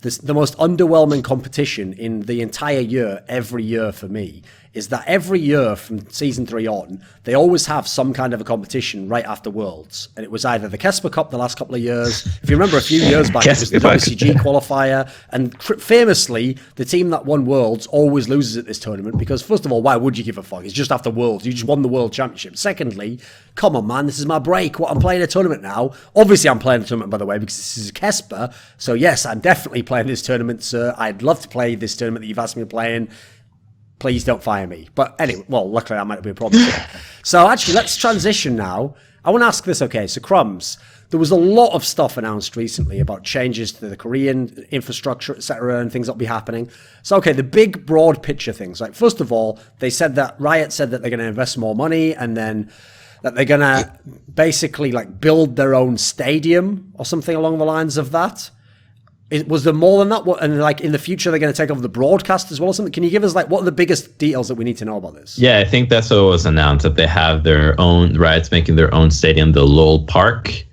the most underwhelming competition in the entire year, every year for me, is that every year from season 3 on, they always have some kind of a competition right after Worlds. And it was either the Kesper Cup the last couple of years. If you remember a few years back, it was the WCG qualifier. And famously, the team that won Worlds always loses at this tournament, because first of all, why would you give a fuck? It's just after Worlds. You just won the World Championship. Secondly, come on, man, this is my break. I'm playing a tournament now. Obviously, I'm playing a tournament, by the way, because this is Kesper. So yes, I'm definitely playing this tournament, sir. I'd love to play this tournament that you've asked me to play in. Please don't fire me. But anyway, well, luckily that might be a problem. So actually, let's transition now. I want to ask this, okay, so Crumbz, there was a lot of stuff announced recently about changes to the Korean infrastructure, etc., and things that'll be happening. So, okay, the big, broad picture things. Like, first of all, Riot said that they're going to invest more money, and then that they're going to basically, like, build their own stadium or something along the lines of that. Was there more than that? And like in the future, they're going to take over the broadcast as well or something? Can you give us like what are the biggest details that we need to know about this? Yeah, I think that's what was announced, that they have their own, Riot's making their own stadium, the LOL Park.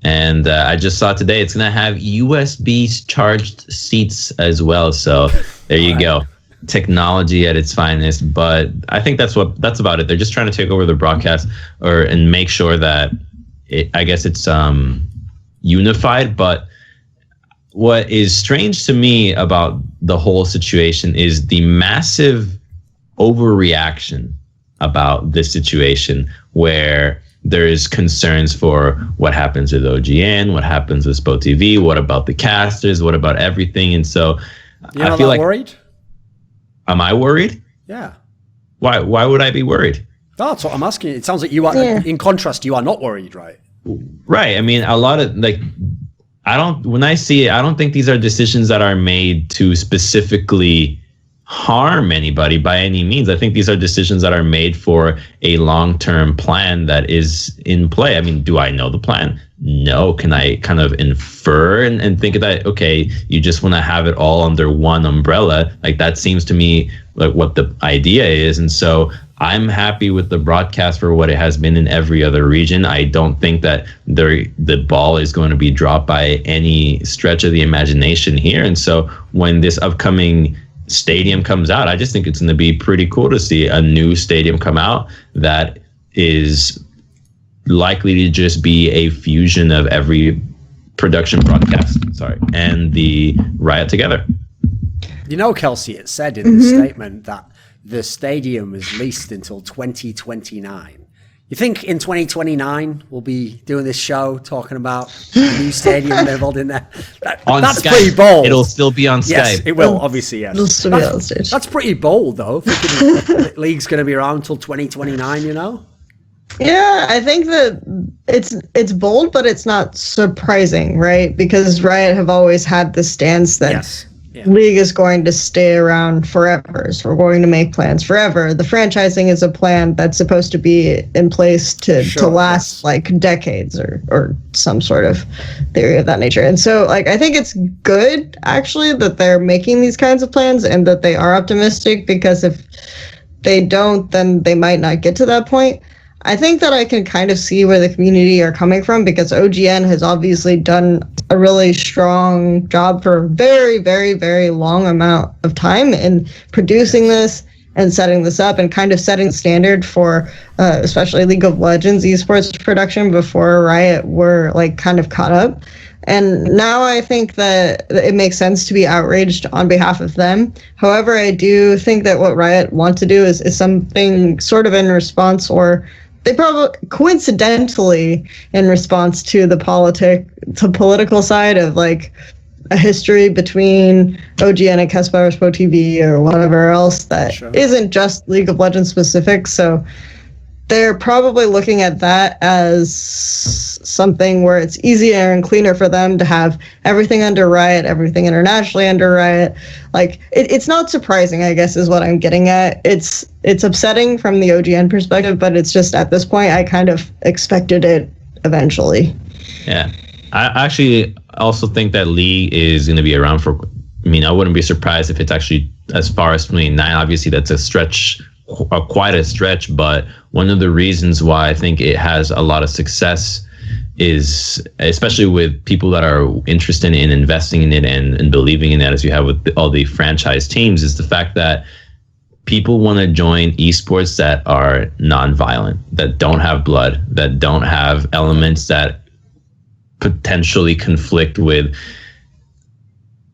And I just saw today it's going to have USB charged seats as well. So there you go. Technology at its finest. But I think that's about it. They're just trying to take over the broadcast and make sure that it's unified. But what is strange to me about the whole situation is the massive overreaction about this situation, where there is concerns for what happens with OGN, what happens with Spo TV, what about the casters, what about everything. And so I feel like worried. Am I worried? Yeah. Why would I be worried? That's what I'm asking. It sounds like you are, in contrast, you are not worried, right? Right. I mean, a lot of I don't think these are decisions that are made to specifically harm anybody by any means. I think these are decisions that are made for a long-term plan that is in play. I mean, do I know the plan? No. Can I kind of infer and think of that? Okay, you just want to have it all under one umbrella. Like, that seems to me like what the idea is. And so I'm happy with the broadcast for what it has been in every other region. I don't think that the ball is going to be dropped by any stretch of the imagination here. And so when this upcoming stadium comes out, I just think it's going to be pretty cool to see a new stadium come out that is likely to just be a fusion of every production broadcast, and the Riot together. Kelsey, it said in the statement that the stadium is leased until 2029. You think in 2029 we'll be doing this show talking about the new stadium involved in there? That's Skype. Pretty bold. It'll still be on Yes, Skype. it will, obviously, yes. It'll still be on stage. That's pretty bold, though. Thinking the league's going to be around until 2029, Yeah, I think that it's bold, but it's not surprising, right? Because Riot have always had the stance that League is going to stay around forever. So we're going to make plans forever. The franchising is a plan that's supposed to be in place to last like decades or some sort of theory of that nature. And so I think it's good actually that they're making these kinds of plans and that they are optimistic, because if they don't, then they might not get to that point. I think that I can kind of see where the community are coming from, because OGN has obviously done a really strong job for a very, very, very long amount of time in producing this and setting this up and kind of setting the standard for especially League of Legends esports production before Riot were like kind of caught up. And now I think that it makes sense to be outraged on behalf of them. However, I do think that what Riot want to do is something sort of in response, or they probably coincidentally in response to the political side of like a history between OGN and Kespire Sport TV or whatever else that isn't just League of Legends specific. So they're probably looking at that as something where it's easier and cleaner for them to have everything under Riot, everything internationally under Riot. Like, it's not surprising, I guess, is what I'm getting at. It's upsetting from the OGN perspective, but it's just at this point, I kind of expected it eventually. Yeah. I actually also think that League is going to be around for, I mean, I wouldn't be surprised if it's actually as far as 29. Obviously, that's a stretch, quite a stretch, but one of the reasons why I think it has a lot of success is, especially with people that are interested in investing in it and believing in it, as you have with all the franchise teams, is the fact that people want to join esports that are non-violent, that don't have blood, that don't have elements that potentially conflict with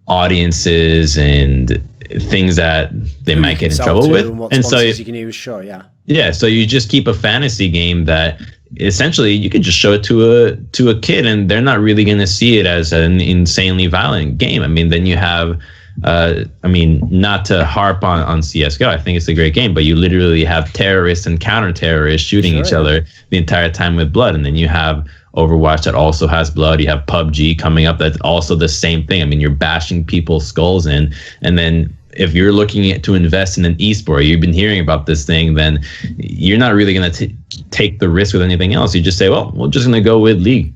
audiences and things that they might get in trouble with. And so you can use, so you just keep a fantasy game that essentially you can just show it to a kid and they're not really going to see it as an insanely violent game. I mean, then you have not to harp on CSGO, I think it's a great game, but you literally have terrorists and counter-terrorists shooting each other the entire time with blood. And then you have Overwatch that also has blood. You have PUBG coming up that's also the same thing. I mean, you're bashing people's skulls in. And then if you're looking to invest in an esport, you've been hearing about this thing, then you're not really going to take the risk with anything else. You just say, well, we're just going to go with League.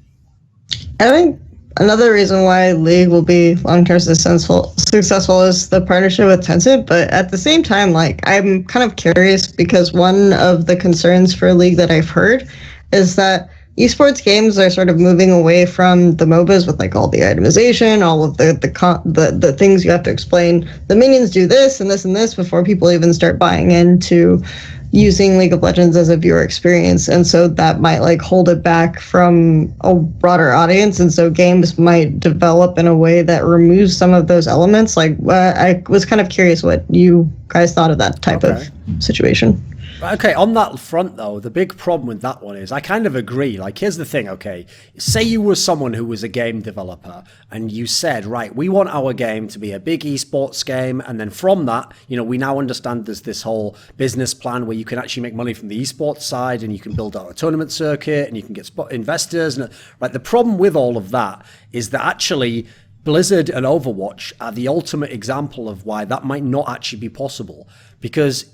I think another reason why League will be long-term successful is the partnership with Tencent. But at the same time, like, I'm kind of curious, because one of the concerns for League that I've heard is that esports games are sort of moving away from the MOBAs with like all the itemization, all of the things you have to explain. The minions do this and this and this before people even start buying into using League of Legends as a viewer experience. And so that might like hold it back from a broader audience. And so games might develop in a way that removes some of those elements. Like, I was kind of curious what you guys thought of that type of situation. Okay, on that front, though, the big problem with that one is I kind of agree. Like, here's the thing, okay? Say you were someone who was a game developer and you said, right, we want our game to be a big esports game. And then from that, we now understand there's this whole business plan where you can actually make money from the esports side and you can build out a tournament circuit and you can get investors. And right, the problem with all of that is that actually Blizzard and Overwatch are the ultimate example of why that might not actually be possible, because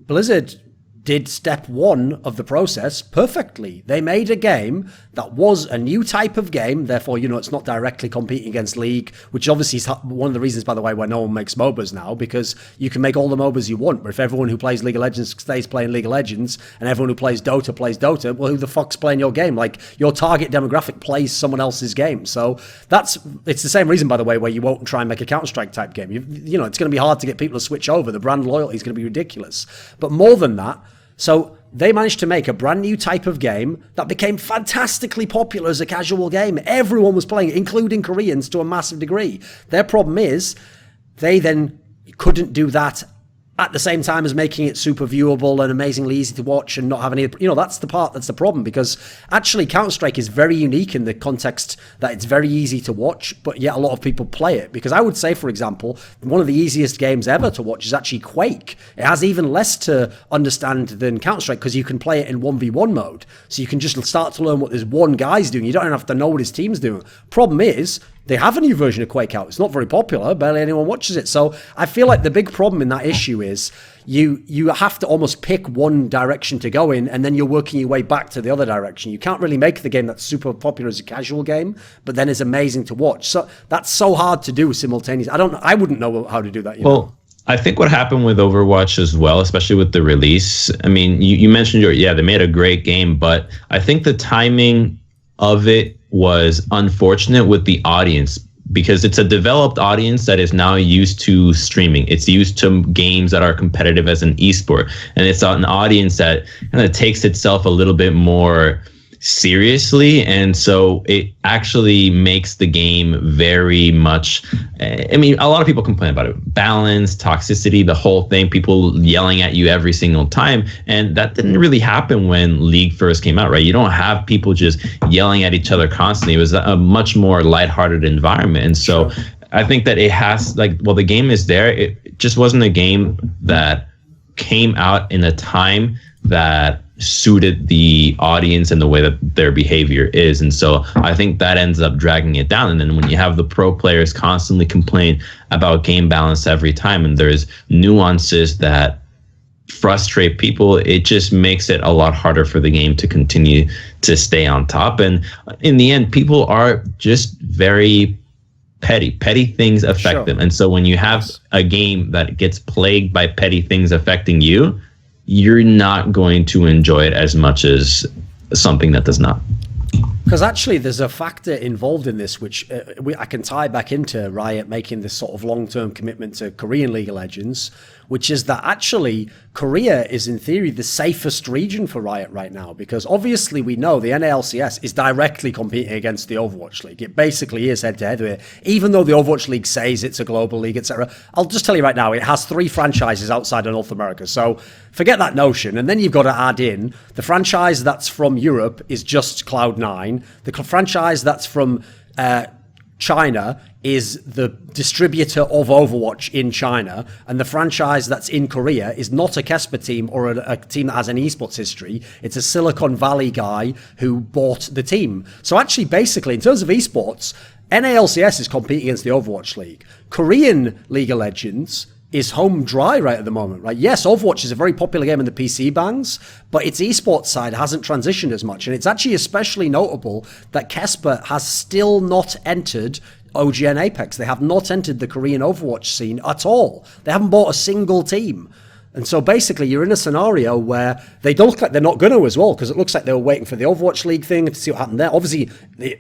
Blizzard did step one of the process perfectly. They made a game that was a new type of game. Therefore, it's not directly competing against League, which obviously is one of the reasons, by the way, why no one makes MOBAs now, because you can make all the MOBAs you want. But if everyone who plays League of Legends stays playing League of Legends and everyone who plays Dota, well, who the fuck's playing your game? Like, your target demographic plays someone else's game. So it's the same reason, by the way, where you won't try and make a Counter-Strike type game. It's going to be hard to get people to switch over. The brand loyalty is going to be ridiculous. But more than that, so they managed to make a brand new type of game that became fantastically popular as a casual game. Everyone was playing it, including Koreans to a massive degree. Their problem is they then couldn't do that at the same time as making it super viewable and amazingly easy to watch and not have any, that's the problem, because actually Counter-Strike is very unique in the context that it's very easy to watch, but yet a lot of people play it. Because I would say, for example, one of the easiest games ever to watch is actually Quake. It has even less to understand than Counter-Strike because you can play it in 1v1 mode. So you can just start to learn what this one guy's doing. You don't even have to know what his team's doing. Problem is, they have a new version of Quake out. It's not very popular. Barely anyone watches it. So I feel like the big problem in that issue is you have to almost pick one direction to go in, and then you're working your way back to the other direction. You can't really make the game that's super popular as a casual game, but then is amazing to watch. So that's so hard to do simultaneously. I wouldn't know how to do that. I think what happened with Overwatch as well, especially with the release, I mean, you mentioned they made a great game, but I think the timing of it was unfortunate with the audience, because it's a developed audience that is now used to streaming. It's used to games that are competitive as an esport. And it's an audience that kind of takes itself a little bit more seriously, and so it actually makes the game very much, I mean, a lot of people complain about it, balance, toxicity, the whole thing, people yelling at you every single time, and that didn't really happen when League first came out, right? You don't have people just yelling at each other constantly. It was a much more lighthearted environment, and so I think that it has, like, well, the game is there, it just wasn't a game that came out in a time that suited the audience and the way that their behavior is. And so I think that ends up dragging it down. And then when you have the pro players constantly complain about game balance every time, and there's nuances that frustrate people, it just makes it a lot harder for the game to continue to stay on top. And in the end, people are just very petty things affect them. And so when you have a game that gets plagued by petty things affecting you, you're not going to enjoy it as much as something that does not. Because actually there's a factor involved in this, which I can tie back into Riot making this sort of long-term commitment to Korean League of Legends, which is that actually Korea is in theory the safest region for Riot right now, because obviously we know the NALCS is directly competing against the Overwatch League. It basically is head-to-head with it, even though the Overwatch League says it's a global league, etc. I'll just tell you right now, it has 3 franchises outside of North America, so forget that notion. And then you've got to add in the franchise that's from Europe is just Cloud9. The franchise that's from China is the distributor of Overwatch in China, and the franchise that's in Korea is not a Kesper team or a team that has an esports history. It's a Silicon Valley guy who bought the team. So actually, basically, in terms of esports, NALCS is competing against the Overwatch League. Korean League of Legends is home dry right at the moment, right? Yes, Overwatch is a very popular game in the PC bangs, but its esports side hasn't transitioned as much. And it's actually especially notable that Kesper has still not entered OGN Apex. They have not entered the Korean Overwatch scene at all. They haven't bought a single team. And so basically you're in a scenario where they don't look like they're not going to as well, because it looks like they were waiting for the Overwatch League thing to see what happened there. Obviously,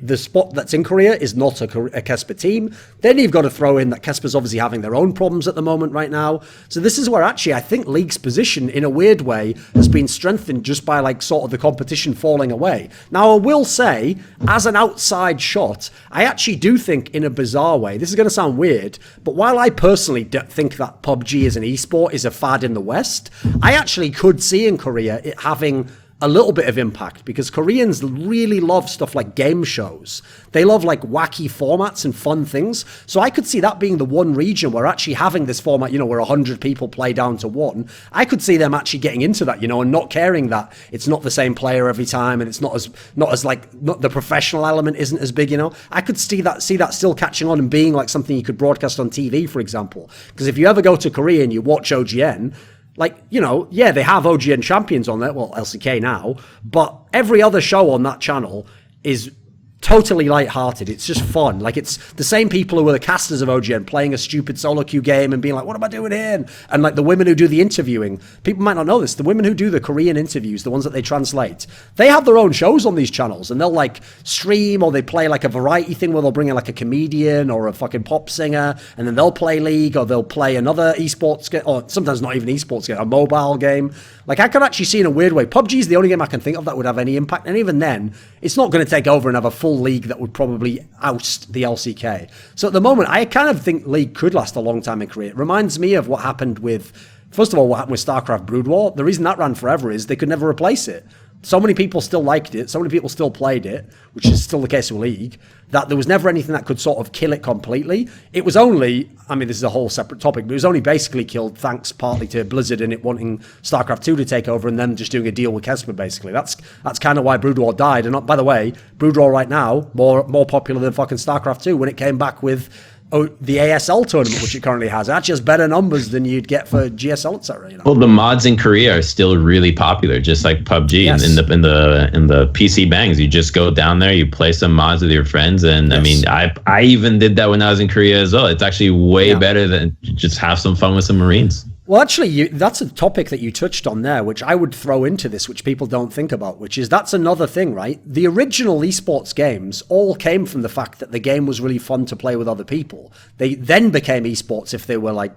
the spot that's in Korea is not a Kesper team. Then you've got to throw in that Kesper's obviously having their own problems at the moment right now. So this is where actually I think League's position in a weird way has been strengthened just by like sort of the competition falling away. Now I will say, as an outside shot, I actually do think in a bizarre way, this is going to sound weird, but while I personally think that PUBG as an esport is a fad in the West, I actually could see in Korea it having a little bit of impact, because Koreans really love stuff like game shows. They love like wacky formats and fun things. So I could see that being the one region where actually having this format, you know, where 100 people play down to 1, I could see them actually getting into that, you know, and not caring that it's not the same player every time, and it's not the professional element isn't as big, you know. I could see that still catching on and being like something you could broadcast on TV, for example. Because if you ever go to Korea and you watch OGN, like, you know, yeah, they have OGN champions on there, well, LCK now, but every other show on that channel is totally lighthearted. It's just fun. Like, it's the same people who are the casters of OGN playing a stupid solo queue game and being like, what am I doing here? And like the women who do the interviewing, people might not know this, the women who do the Korean interviews, the ones that they translate, they have their own shows on these channels, and they'll like stream, or they play like a variety thing where they'll bring in like a comedian or a fucking pop singer, and then they'll play League, or they'll play another esports game, or sometimes not even esports game, a mobile game. Like, I could actually see in a weird way, PUBG is the only game I can think of that would have any impact, and even then, it's not going to take over and have a full league that would probably oust the LCK. So at the moment, I kind of think League could last a long time in Korea. It reminds me of what happened with, first of all, what happened with StarCraft Brood War. The reason that ran forever is they could never replace it. So many people still liked it, so many people still played it, which is still the case with League, that there was never anything that could sort of kill it completely. It was only, I mean, this is a whole separate topic, but it was only basically killed thanks partly to Blizzard and it wanting StarCraft 2 to take over and them just doing a deal with Kesper, basically. That's kind of why Brood War died. And by the way, Brood War right now, more popular than fucking StarCraft 2 when it came back with the ASL tournament, which it currently has. It actually has better numbers than you'd get for GSL, etc. Well, the mods in Korea are still really popular, just like PUBG. Yes. in the PC bangs. You just go down there, you play some mods with your friends, and I mean, I even did that when I was in Korea as well. It's actually way better than just have some fun with some Marines. Well, actually, that's a topic that you touched on there, which I would throw into this, which people don't think about, which is that's another thing, right? The original esports games all came from the fact that the game was really fun to play with other people. They then became esports if they were like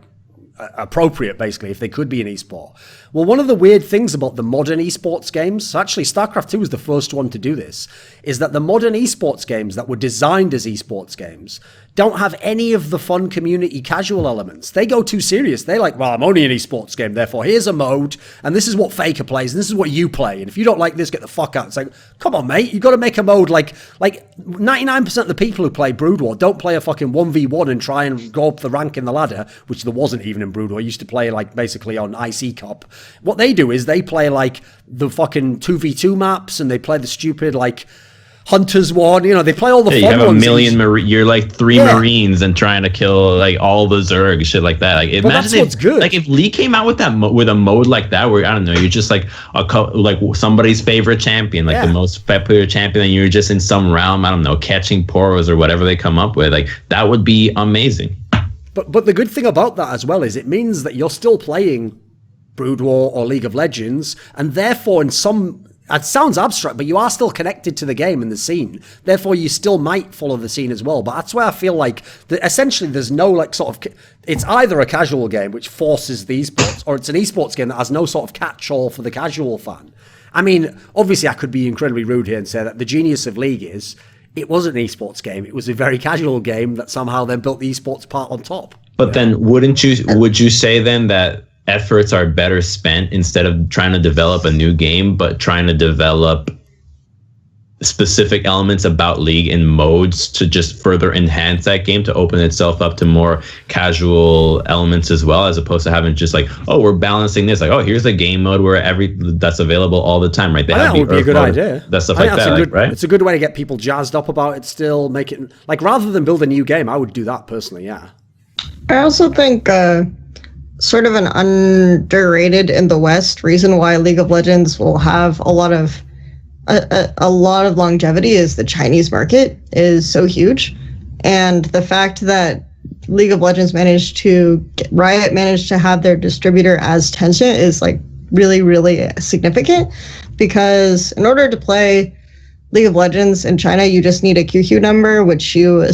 appropriate, basically, if they could be an esport. Well, one of the weird things about the modern esports games, actually StarCraft 2 was the first one to do this, is that the modern esports games that were designed as esports games don't have any of the fun community casual elements. They go too serious. They're like, well, I'm only an esports game, therefore here's a mode, and this is what Faker plays, and this is what you play, and if you don't like this, get the fuck out. It's like, come on, mate, you've got to make a mode like 99% of the people who play Brood War don't play a fucking 1v1 and try and go up the rank in the ladder, which there wasn't even in Brood War. I used to play like basically on IC Cup. What they do is they play like the fucking 2v2 maps, and they play the stupid like Hunters one, they play all the fun you have ones. a million you're like 3 Marines and trying to kill like all the Zerg, shit like that. Like, imagine that's what's good. Like if League came out with that with a mode like that, where I don't know, you're just like like somebody's favorite champion, like the most popular champion, and you're just in some realm, I don't know, catching poros or whatever they come up with. Like that would be amazing. But the good thing about that as well is it means that you're still playing Brood War or League of Legends, and therefore it sounds abstract, but you are still connected to the game and the scene. Therefore, you still might follow the scene as well. But that's why I feel like essentially there's no like sort of... It's either a casual game, which forces the esports, or it's an esports game that has no sort of catch-all for the casual fan. I mean, obviously I could be incredibly rude here and say that the genius of League is it wasn't an esports game. It was a very casual game that somehow then built the esports part on top. But then would you say then that efforts are better spent instead of trying to develop a new game, but trying to develop specific elements about League and modes to just further enhance that game, to open itself up to more casual elements as well, as opposed to having just like, oh, we're balancing this, like, oh, here's a game mode where that's available all the time, right? That would be a good idea. That stuff like that, right? It's a good way to get people jazzed up about it still, make it like, rather than build a new game, I would do that personally, yeah. I also think sort of an underrated in the West reason why League of Legends will have a lot of longevity is the Chinese market is so huge, and the fact that League of Legends Riot managed to have their distributor as Tencent is like really, really significant, because in order to play League of Legends in China, you just need a QQ number, which you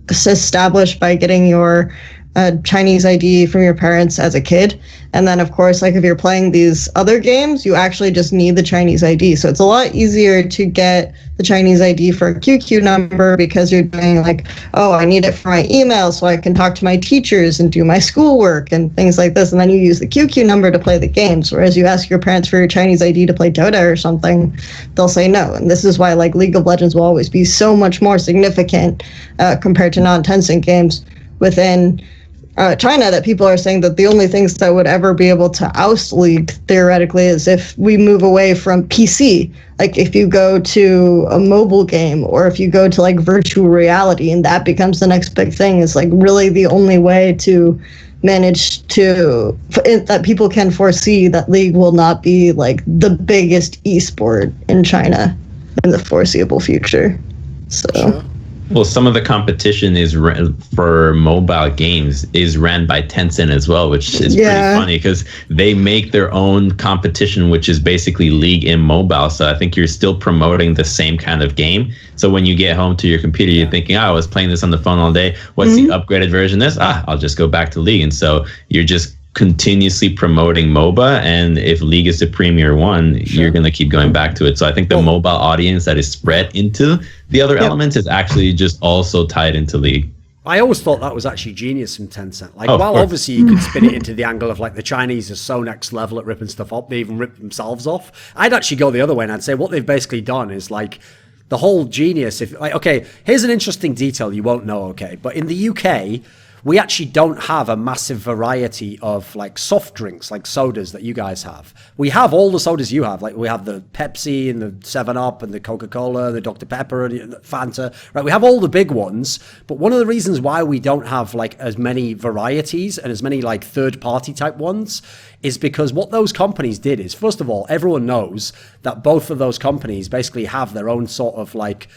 establish by getting your Chinese ID from your parents as a kid. And then, of course, like if you're playing these other games, you actually just need the Chinese ID. So it's a lot easier to get the Chinese ID for a QQ number, because you're doing like, oh, I need it for my email so I can talk to my teachers and do my schoolwork and things like this. And then you use the QQ number to play the games. Whereas you ask your parents for your Chinese ID to play Dota or something, they'll say no. And this is why like League of Legends will always be so much more significant compared to non-Tencent games within China, that people are saying that the only things that would ever be able to oust League theoretically is if we move away from PC. Like if you go to a mobile game, or if you go to like virtual reality, and that becomes the next big thing, is like really the only way to manage to that people can foresee that League will not be like the biggest esport in China in the foreseeable future. So. Sure. Well, some of the competition for mobile games is ran by Tencent as well, which is pretty funny, because they make their own competition, which is basically League in mobile. So I think you're still promoting the same kind of game. So when you get home to your computer, you're thinking, I was playing this on the phone all day. What's the upgraded version of this? I'll just go back to League. And so you're just continuously promoting MOBA, and if League is the premier one, you're going to keep going back to it. So I think the mobile audience that is spread into the other elements is actually just also tied into League. I always thought that was actually genius from Tencent. Like, while obviously you could spin it into the angle of like the Chinese are so next level at ripping stuff up, they even rip themselves off. I'd actually go the other way, and I'd say what they've basically done is like the whole genius. If like, okay, here's an interesting detail you won't know, okay, but in the UK, we actually don't have a massive variety of like soft drinks, like sodas that you guys have. We have all the sodas you have. Like we have the Pepsi and the 7-Up and the Coca-Cola, the Dr. Pepper and the Fanta, right? We have all the big ones. But one of the reasons why we don't have like as many varieties and as many like third-party type ones is because what those companies did is, first of all, everyone knows that both of those companies basically have their own sort of like,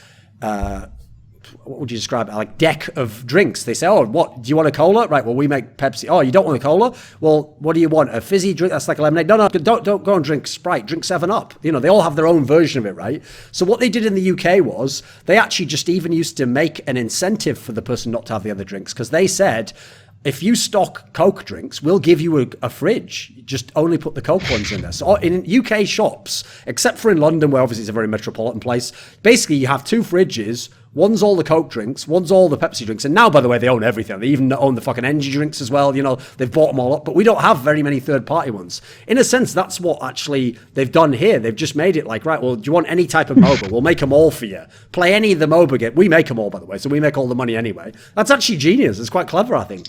what would you describe it? Like deck of drinks. They say, oh, what, do you want a cola? Right, well, we make Pepsi. Oh, you don't want a cola? Well, what do you want? A fizzy drink? That's like a lemonade. No, don't go and drink Sprite. Drink 7-Up. You know, they all have their own version of it, right? So what they did in the UK was they actually just even used to make an incentive for the person not to have the other drinks, because they said, if you stock Coke drinks, we'll give you a fridge. Just only put the Coke ones in there. So in UK shops, except for in London, where obviously it's a very metropolitan place, basically you have 2 fridges. One's all the Coke drinks, one's all the Pepsi drinks. And now, by the way, they own everything. They even own the fucking energy drinks as well. You know, they've bought them all up. But we don't have very many third-party ones. In a sense, that's what actually they've done here. They've just made it like, right, well, do you want any type of MOBA? We'll make them all for you. Play any of the MOBA game. We make them all, by the way, so we make all the money anyway. That's actually genius. It's quite clever, I think.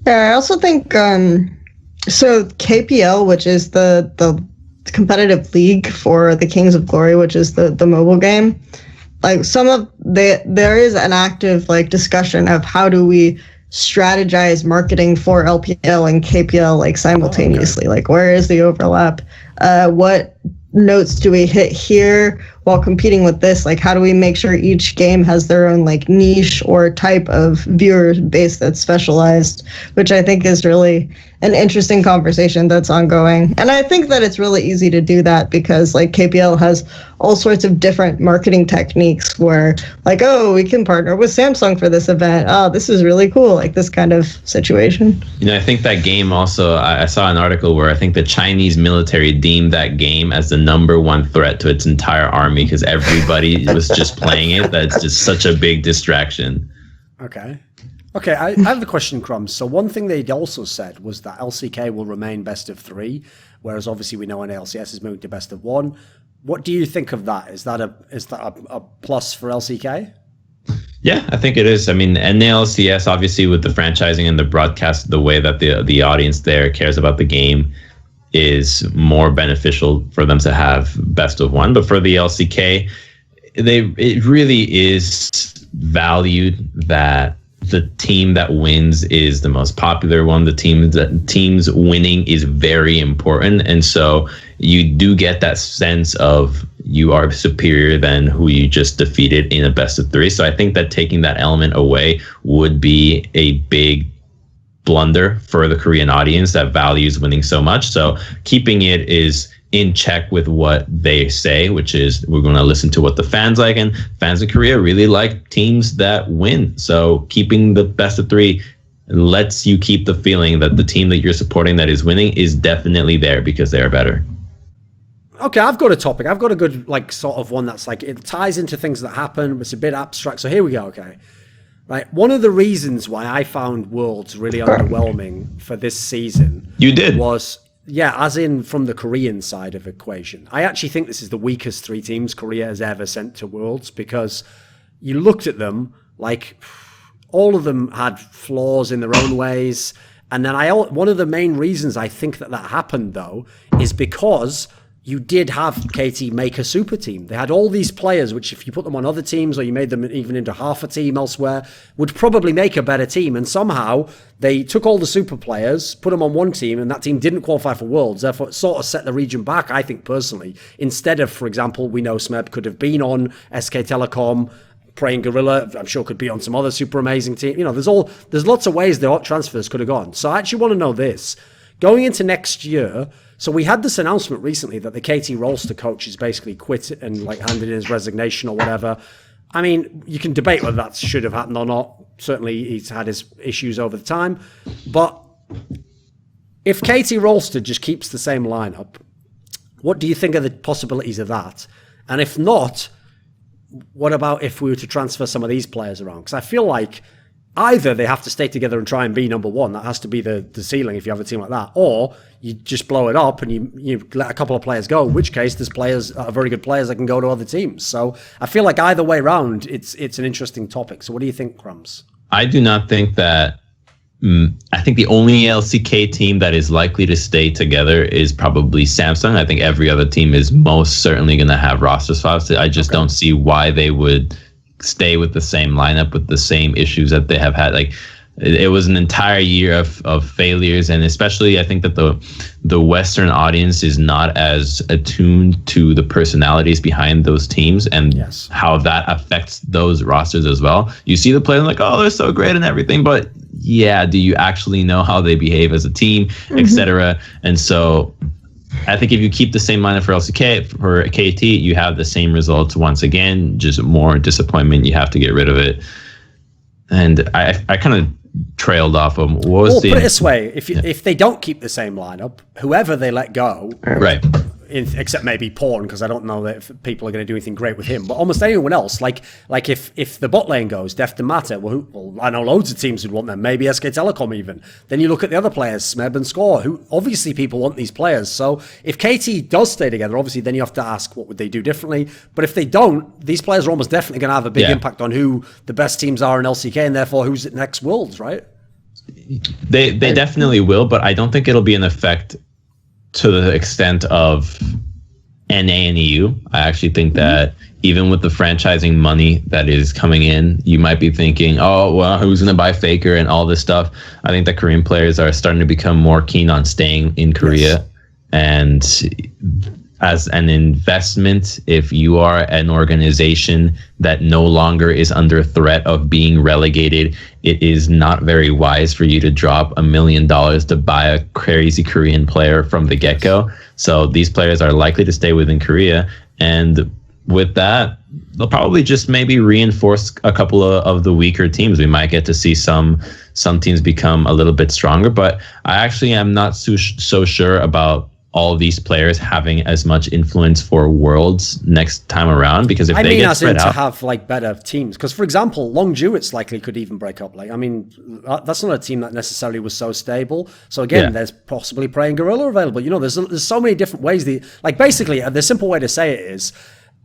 Yeah, I also think, so KPL, which is the competitive league for the Kings of Glory, which is the mobile game, like there is an active like discussion of how do we strategize marketing for LPL and KPL like simultaneously. Like, where is the overlap? What notes do we hit here while competing with this? Like, how do we make sure each game has their own like niche or type of viewer base that's specialized, which I think is really an interesting conversation that's ongoing. And I think that it's really easy to do that because like KPL has all sorts of different marketing techniques where like, oh, we can partner with Samsung for this event. Oh, this is really cool. Like this kind of situation. You know, I think that game also, I saw an article where I think the Chinese military deemed that game as the #1 threat to its entire army because everybody was just playing it. That's just such a big distraction. Okay, I have a question, Crumbz. So one thing they also said was that LCK will remain best of 3, whereas obviously we know NALCS is moving to best of 1. What do you think of that? Is that a plus for LCK? Yeah, I think it is. I mean, NALCS, obviously with the franchising and the broadcast, the way that the audience there cares about the game is more beneficial for them to have best of 1. But for the LCK, it really is valued that the team that wins is the most popular one. The team's winning is very important. And so you do get that sense of you are superior than who you just defeated in a best of 3. So I think that taking that element away would be a big blunder for the Korean audience that values winning so much. So keeping it is in check with what they say, which is we're going to listen to what the fans like, and fans in Korea really like teams that win. So keeping the best of 3 lets you keep the feeling that the team that you're supporting that is winning is definitely there because they're better. Okay, I've got a topic. I've got a good like sort of one that's like it ties into things that happen. It's a bit abstract. So here we go. Okay. Right. One of the reasons why I found Worlds really underwhelming for this season was, yeah, as in from the Korean side of the equation. I actually think this is the weakest 3 teams Korea has ever sent to Worlds because you looked at them, like all of them had flaws in their own ways. And then one of the main reasons I think that happened, though, is because you did have KT make a super team. They had all these players, which if you put them on other teams or you made them even into half a team elsewhere, would probably make a better team. And somehow they took all the super players, put them on one team, and that team didn't qualify for Worlds. Therefore, it sort of set the region back, I think, personally. Instead of, for example, we know Smeb could have been on SK Telecom, Praying Gorilla, I'm sure could be on some other super amazing team. You know, there's lots of ways the transfers could have gone. So I actually want to know this. Going into next year, so we had this announcement recently that the KT Rolster coach has basically quit and like handed in his resignation or whatever. I mean, you can debate whether that should have happened or not. Certainly he's had his issues over the time. But if KT Rolster just keeps the same lineup, what do you think are the possibilities of that? And if not, what about if we were to transfer some of these players around? Because I feel like either they have to stay together and try and be #1. That has to be the ceiling if you have a team like that. Or you just blow it up and you let a couple of players go, in which case there's players, very good players that can go to other teams. So I feel like either way around, it's an interesting topic. So what do you think, Crumbz? I do not think that I think the only LCK team that is likely to stay together is probably Samsung. I think every other team is most certainly going to have roster swaps. I just don't see why they would stay with the same lineup with the same issues that they have had. Like, it was an entire year of failures, and especially I think that the Western audience is not as attuned to the personalities behind those teams and how that affects those rosters as well. You see the players like, oh, they're so great and everything, but yeah, do you actually know how they behave as a team, etc.? And so I think if you keep the same lineup for LCK, for KT, you have the same results once again, just more disappointment. You have to get rid of it. And I kind of trailed off of what was put it this way: if they don't keep the same lineup, whoever they let go, right? Except maybe Pawn, because I don't know that if people are going to do anything great with him. But almost anyone else, like if the bot lane goes, Deft and Matter, well, I know loads of teams would want them. Maybe SK Telecom even. Then you look at the other players, Smeb and Score, who obviously people want these players. So if KT does stay together, obviously then you have to ask what would they do differently. But if they don't, these players are almost definitely going to have a big impact on who the best teams are in LCK, and therefore who's at next Worlds, right? They definitely will, but I don't think it'll be an effect to the extent of NA and EU. I actually think that even with the franchising money that is coming in, you might be thinking, oh, well, who's going to buy Faker and all this stuff? I think that Korean players are starting to become more keen on staying in Korea. And as an investment, if you are an organization that no longer is under threat of being relegated, it is not very wise for you to drop $1 million to buy a crazy Korean player from the get-go. So these players are likely to stay within Korea, and with that, they'll probably just maybe reinforce a couple of the weaker teams. We might get to see some teams become a little bit stronger, but I actually am not so sure about all of these players having as much influence for Worlds next time around, because if they get spread out, to have like better teams. Because for example, Longju, it's likely could even break up. Like, I mean, that's not a team that necessarily was so stable. So again, there's possibly Prey and Gorilla available. You know, there's so many different ways. Like basically, the simple way to say it is,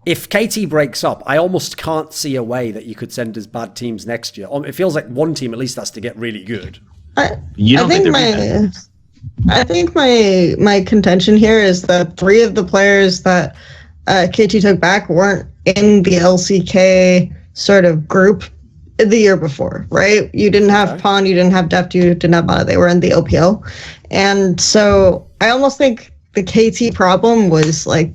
if KT breaks up, I almost can't see a way that you could send as bad teams next year. It feels like one team at least has to get really good. I think my contention here is that 3 of the players that KT took back weren't in the LCK sort of group the year before, right? You didn't have Pawn, you didn't have Deft, you didn't have Mana. They were in the OPL. And so I almost think the KT problem was like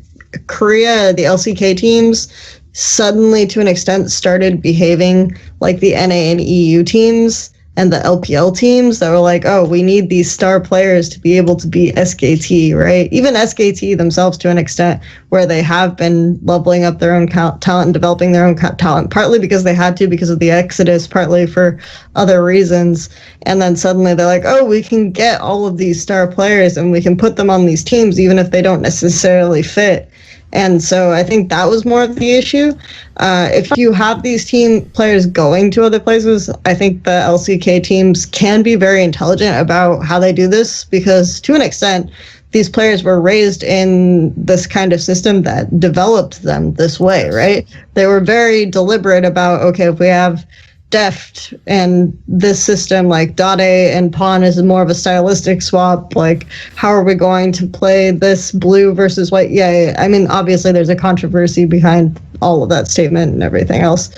Korea, the LCK teams suddenly to an extent started behaving like the NA and EU teams and the LPL teams that were like, oh, we need these star players to be able to be SKT, right? Even SKT themselves to an extent, where they have been leveling up their own talent and developing their own talent, partly because they had to because of the exodus, partly for other reasons. And then suddenly they're like, oh, we can get all of these star players and we can put them on these teams even if they don't necessarily fit. And so I think that was more of the issue. If you have these team players going to other places, I think the LCK teams can be very intelligent about how they do this, because to an extent, these players were raised in this kind of system that developed them this way, right? They were very deliberate about, okay, if we have Deft and this system, like Dade and Pawn is more of a stylistic swap. Like, how are we going to play this blue versus white? Yeah, I mean, obviously there's a controversy behind all of that statement and everything else.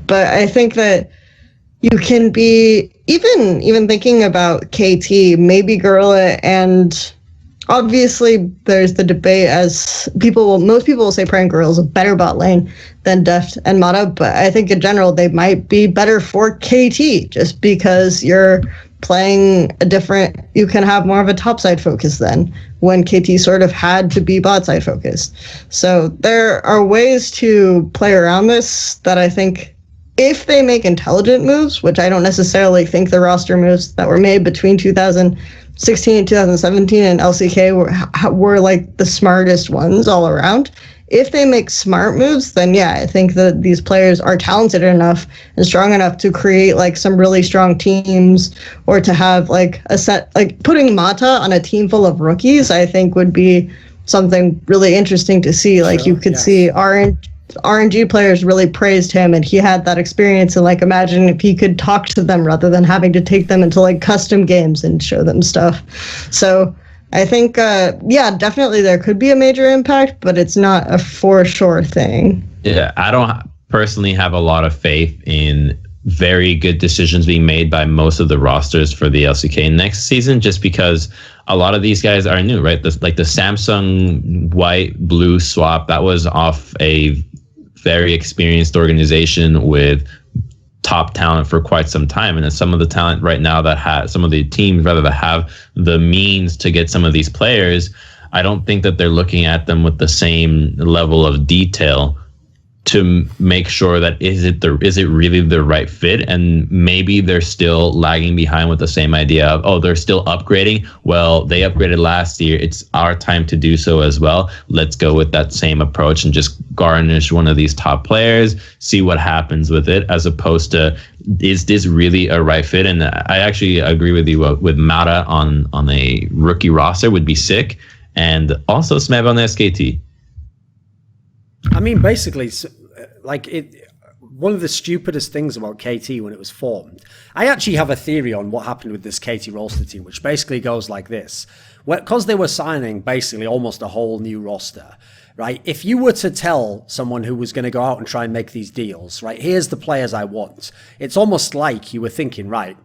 But I think that you can be, even thinking about KT, maybe Gorilla, and obviously there's the debate as most people will say Prey and Gorilla is a better bot lane than Deft and Mata, but I think in general they might be better for KT just because you're playing you can have more of a topside focus then, when KT sort of had to be bot side focused. So there are ways to play around this that I think, if they make intelligent moves, which I don't necessarily think the roster moves that were made between 2016 and 2017 and LCK were like the smartest ones all around. If they make smart moves, then yeah, I think that these players are talented enough and strong enough to create like some really strong teams, or to have like a set, like putting Mata on a team full of rookies, I think would be something really interesting to see. Like, you could see Orange RNG players really praised him, and he had that experience. And like, imagine if he could talk to them rather than having to take them into like custom games and show them stuff. So I think, yeah, definitely there could be a major impact, but it's not a for sure thing. Yeah, I don't personally have a lot of faith in very good decisions being made by most of the rosters for the LCK next season, just because a lot of these guys are new, right? Like the Samsung white-blue swap, that was off a very experienced organization with top talent for quite some time. And then some of the talent right now some of the teams rather that have the means to get some of these players, I don't think that they're looking at them with the same level of detail to make sure that is it really the right fit. And maybe they're still lagging behind with the same idea of, oh, they're still upgrading. Well, they upgraded last year. It's our time to do so as well. Let's go with that same approach and just garnish one of these top players, see what happens with it, as opposed to, is this really a right fit? And I actually agree with you with Mata on a rookie roster would be sick. And also Smeb on the SKT. I mean, basically, like one of the stupidest things about KT when it was formed, I actually have a theory on what happened with this KT Rolster team, which basically goes like this. Because they were signing basically almost a whole new roster, right? If you were to tell someone who was going to go out and try and make these deals, right, here's the players I want, it's almost like you were thinking, right,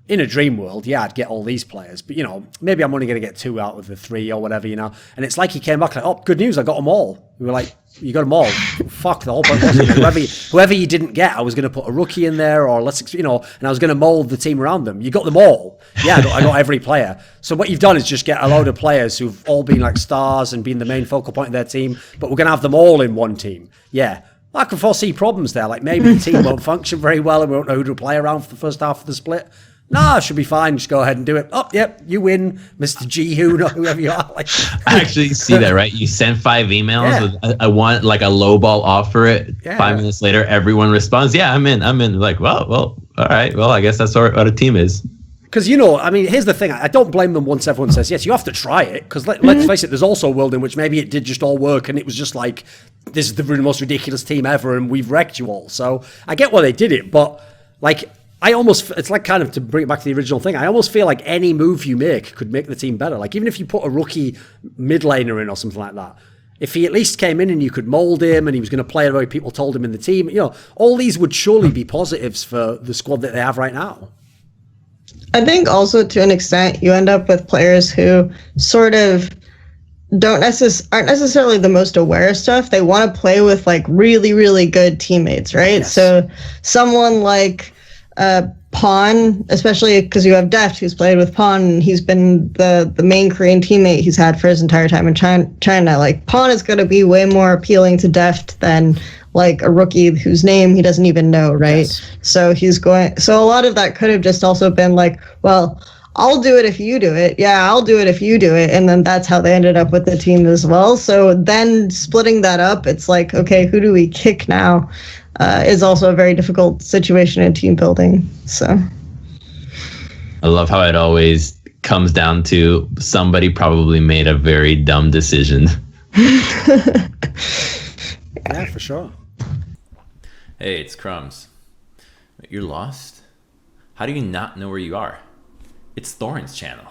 in a dream world, yeah, I'd get all these players, but, you know, maybe I'm only going to get 2 out of the 3 or whatever, you know. And it's like he came back like, oh, good news, I got them all. We were like, you got them all. Fuck, the whole point was whoever you didn't get, I was going to put a rookie in there, or and I was going to mold the team around them. You got them all. Yeah, I got every player. So what you've done is just get a load of players who've all been like stars and been the main focal point of their team, but we're going to have them all in one team. Yeah. I can foresee problems there. Like maybe the team won't function very well and we won't know who to play around for the first half of the split. Nah, should be fine. Just go ahead and do it. Oh, yep, you win, Mr. G, whoever you are. Like, I actually see that, right? You send 5 emails with I want like a low ball offer. 5 minutes later, everyone responds, yeah, I'm in. Like, well, all right. Well, I guess that's what a team is. Because, I mean, here's the thing. I don't blame them once everyone says yes. You have to try it. Because let's face it, there's also a world in which maybe it did just all work and it was just like, this is the most ridiculous team ever and we've wrecked you all. So I get why they did it, but like, it's like kind of to bring it back to the original thing. I almost feel like any move you make could make the team better. Like even if you put a rookie mid laner in or something like that, if he at least came in and you could mold him and he was going to play the way people told him in the team, all these would surely be positives for the squad that they have right now. I think also to an extent you end up with players who sort of aren't necessarily the most aware of stuff. They want to play with like really, really good teammates, right? Yes. So someone like Pawn, especially because you have Deft, who's played with Pawn, and he's been the main Korean teammate he's had for his entire time in China. Like Pawn is going to be way more appealing to Deft than like a rookie whose name he doesn't even know, right? Yes. So a lot of that could have just also been like, well, I'll do it if you do it. Yeah, I'll do it if you do it. And then that's how they ended up with the team as well. So then splitting that up, it's like, okay, who do we kick now? Is also a very difficult situation in team building. So I love how it always comes down to somebody probably made a very dumb decision. Yeah, for sure. Hey, it's Crumbz. You're lost? How do you not know where you are? It's Thorin's channel.